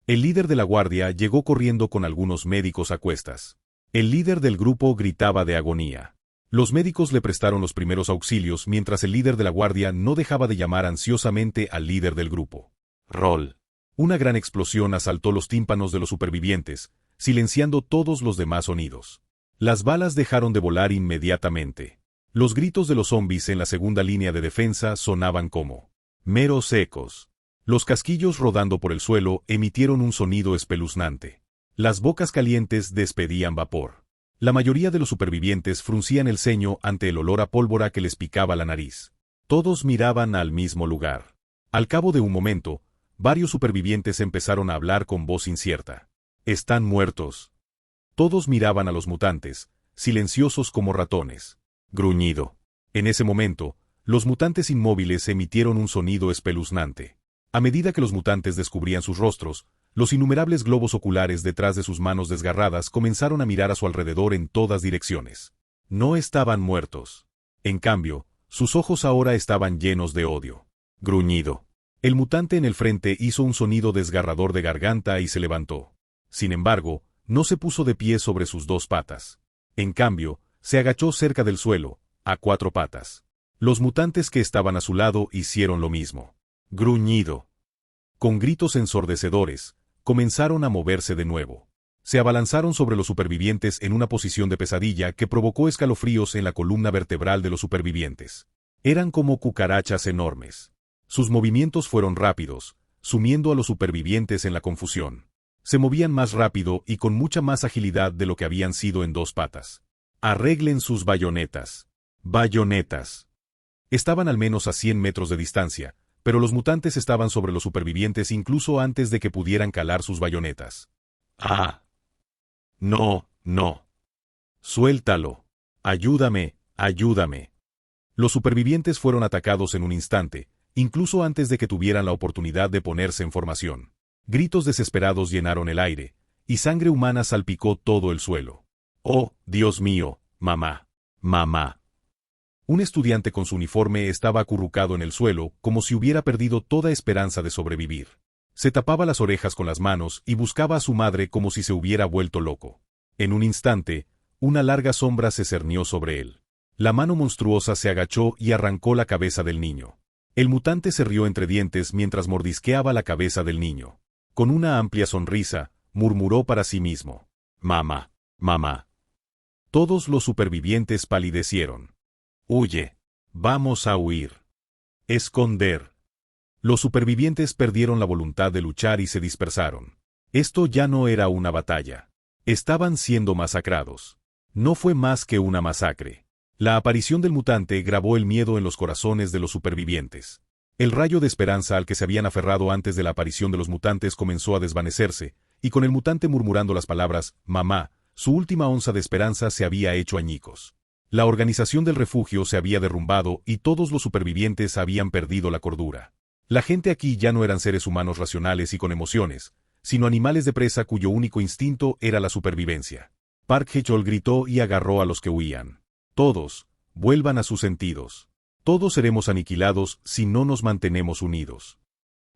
El líder de la guardia llegó corriendo con algunos médicos a cuestas. El líder del grupo gritaba de agonía. Los médicos le prestaron los primeros auxilios mientras el líder de la guardia no dejaba de llamar ansiosamente al líder del grupo. Roll. Una gran explosión asaltó los tímpanos de los supervivientes, silenciando todos los demás sonidos. Las balas dejaron de volar inmediatamente. Los gritos de los zombis en la segunda línea de defensa sonaban como meros ecos. Los casquillos rodando por el suelo emitieron un sonido espeluznante. Las bocas calientes despedían vapor. La mayoría de los supervivientes fruncían el ceño ante el olor a pólvora que les picaba la nariz. Todos miraban al mismo lugar. Al cabo de un momento, varios supervivientes empezaron a hablar con voz incierta. «Están muertos». Todos miraban a los mutantes, silenciosos como ratones. Gruñido. En ese momento, los mutantes inmóviles emitieron un sonido espeluznante. A medida que los mutantes descubrían sus rostros, los innumerables globos oculares detrás de sus manos desgarradas comenzaron a mirar a su alrededor en todas direcciones. No estaban muertos. En cambio, sus ojos ahora estaban llenos de odio. Gruñido. El mutante en el frente hizo un sonido desgarrador de garganta y se levantó. Sin embargo, no se puso de pie sobre sus dos patas. En cambio, se agachó cerca del suelo, a cuatro patas. Los mutantes que estaban a su lado hicieron lo mismo. Gruñido. Con gritos ensordecedores, comenzaron a moverse de nuevo. Se abalanzaron sobre los supervivientes en una posición de pesadilla que provocó escalofríos en la columna vertebral de los supervivientes. Eran como cucarachas enormes. Sus movimientos fueron rápidos, sumiendo a los supervivientes en la confusión. Se movían más rápido y con mucha más agilidad de lo que habían sido en dos patas. Arreglen sus bayonetas. Bayonetas. Estaban al menos a 100 metros de distancia, pero los mutantes estaban sobre los supervivientes incluso antes de que pudieran calar sus bayonetas. ¡Ah! No, no. Suéltalo. Ayúdame, ayúdame. Los supervivientes fueron atacados en un instante, incluso antes de que tuvieran la oportunidad de ponerse en formación. Gritos desesperados llenaron el aire, y sangre humana salpicó todo el suelo. ¡Oh, Dios mío, mamá! ¡Mamá! Un estudiante con su uniforme estaba acurrucado en el suelo como si hubiera perdido toda esperanza de sobrevivir. Se tapaba las orejas con las manos y buscaba a su madre como si se hubiera vuelto loco. En un instante, una larga sombra se cernió sobre él. La mano monstruosa se agachó y arrancó la cabeza del niño. El mutante se rió entre dientes mientras mordisqueaba la cabeza del niño. Con una amplia sonrisa, murmuró para sí mismo: «Mamá, mamá». Todos los supervivientes palidecieron. «Huye. Vamos a huir. Esconder». Los supervivientes perdieron la voluntad de luchar y se dispersaron. Esto ya no era una batalla. Estaban siendo masacrados. No fue más que una masacre. La aparición del mutante grabó el miedo en los corazones de los supervivientes. El rayo de esperanza al que se habían aferrado antes de la aparición de los mutantes comenzó a desvanecerse, y con el mutante murmurando las palabras «mamá», su última onza de esperanza se había hecho añicos. La organización del refugio se había derrumbado y todos los supervivientes habían perdido la cordura. La gente aquí ya no eran seres humanos racionales y con emociones, sino animales de presa cuyo único instinto era la supervivencia. Park Hae-chol gritó y agarró a los que huían. Todos, vuelvan a sus sentidos. Todos seremos aniquilados si no nos mantenemos unidos.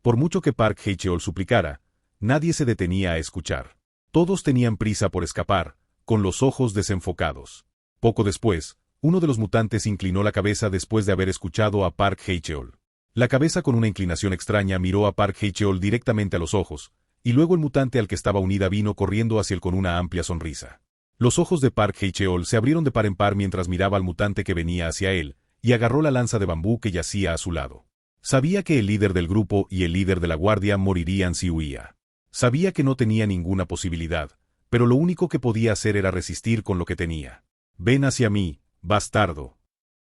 Por mucho que Park Hae-chol suplicara, nadie se detenía a escuchar. Todos tenían prisa por escapar, con los ojos desenfocados. Poco después, uno de los mutantes inclinó la cabeza después de haber escuchado a Park Hae-chol. La cabeza con una inclinación extraña miró a Park Hae-chol directamente a los ojos, y luego el mutante al que estaba unida vino corriendo hacia él con una amplia sonrisa. Los ojos de Park Hae-chol se abrieron de par en par mientras miraba al mutante que venía hacia él, y agarró la lanza de bambú que yacía a su lado. Sabía que el líder del grupo y el líder de la guardia morirían si huía. Sabía que no tenía ninguna posibilidad, pero lo único que podía hacer era resistir con lo que tenía. «Ven hacia mí, bastardo».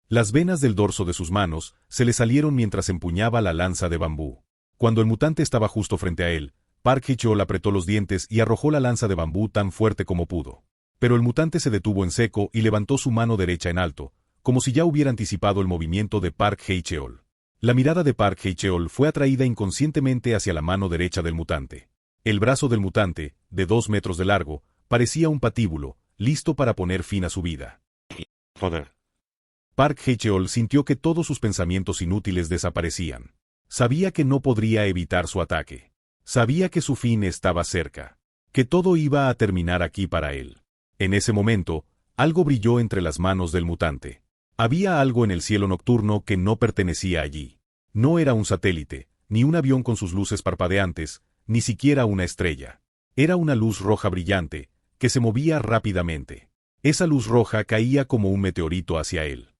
Las venas del dorso de sus manos se le salieron mientras empuñaba la lanza de bambú. Cuando el mutante estaba justo frente a él, Park Hae-chol apretó los dientes y arrojó la lanza de bambú tan fuerte como pudo. Pero el mutante se detuvo en seco y levantó su mano derecha en alto, como si ya hubiera anticipado el movimiento de Park Hae-chol. La mirada de Park Hae-chol fue atraída inconscientemente hacia la mano derecha del mutante. El brazo del mutante, de 2 metros de largo, parecía un patíbulo, listo para poner fin a su vida.
Joder.
Park Hae-chol sintió que todos sus pensamientos inútiles desaparecían. Sabía que no podría evitar su ataque. Sabía que su fin estaba cerca. Que todo iba a terminar aquí para él. En ese momento, algo brilló entre las manos del mutante. Había algo en el cielo nocturno que no pertenecía allí. No era un satélite, ni un avión con sus luces parpadeantes, ni siquiera una estrella. Era una luz roja brillante, que se movía rápidamente. Esa luz roja caía como un meteorito hacia él.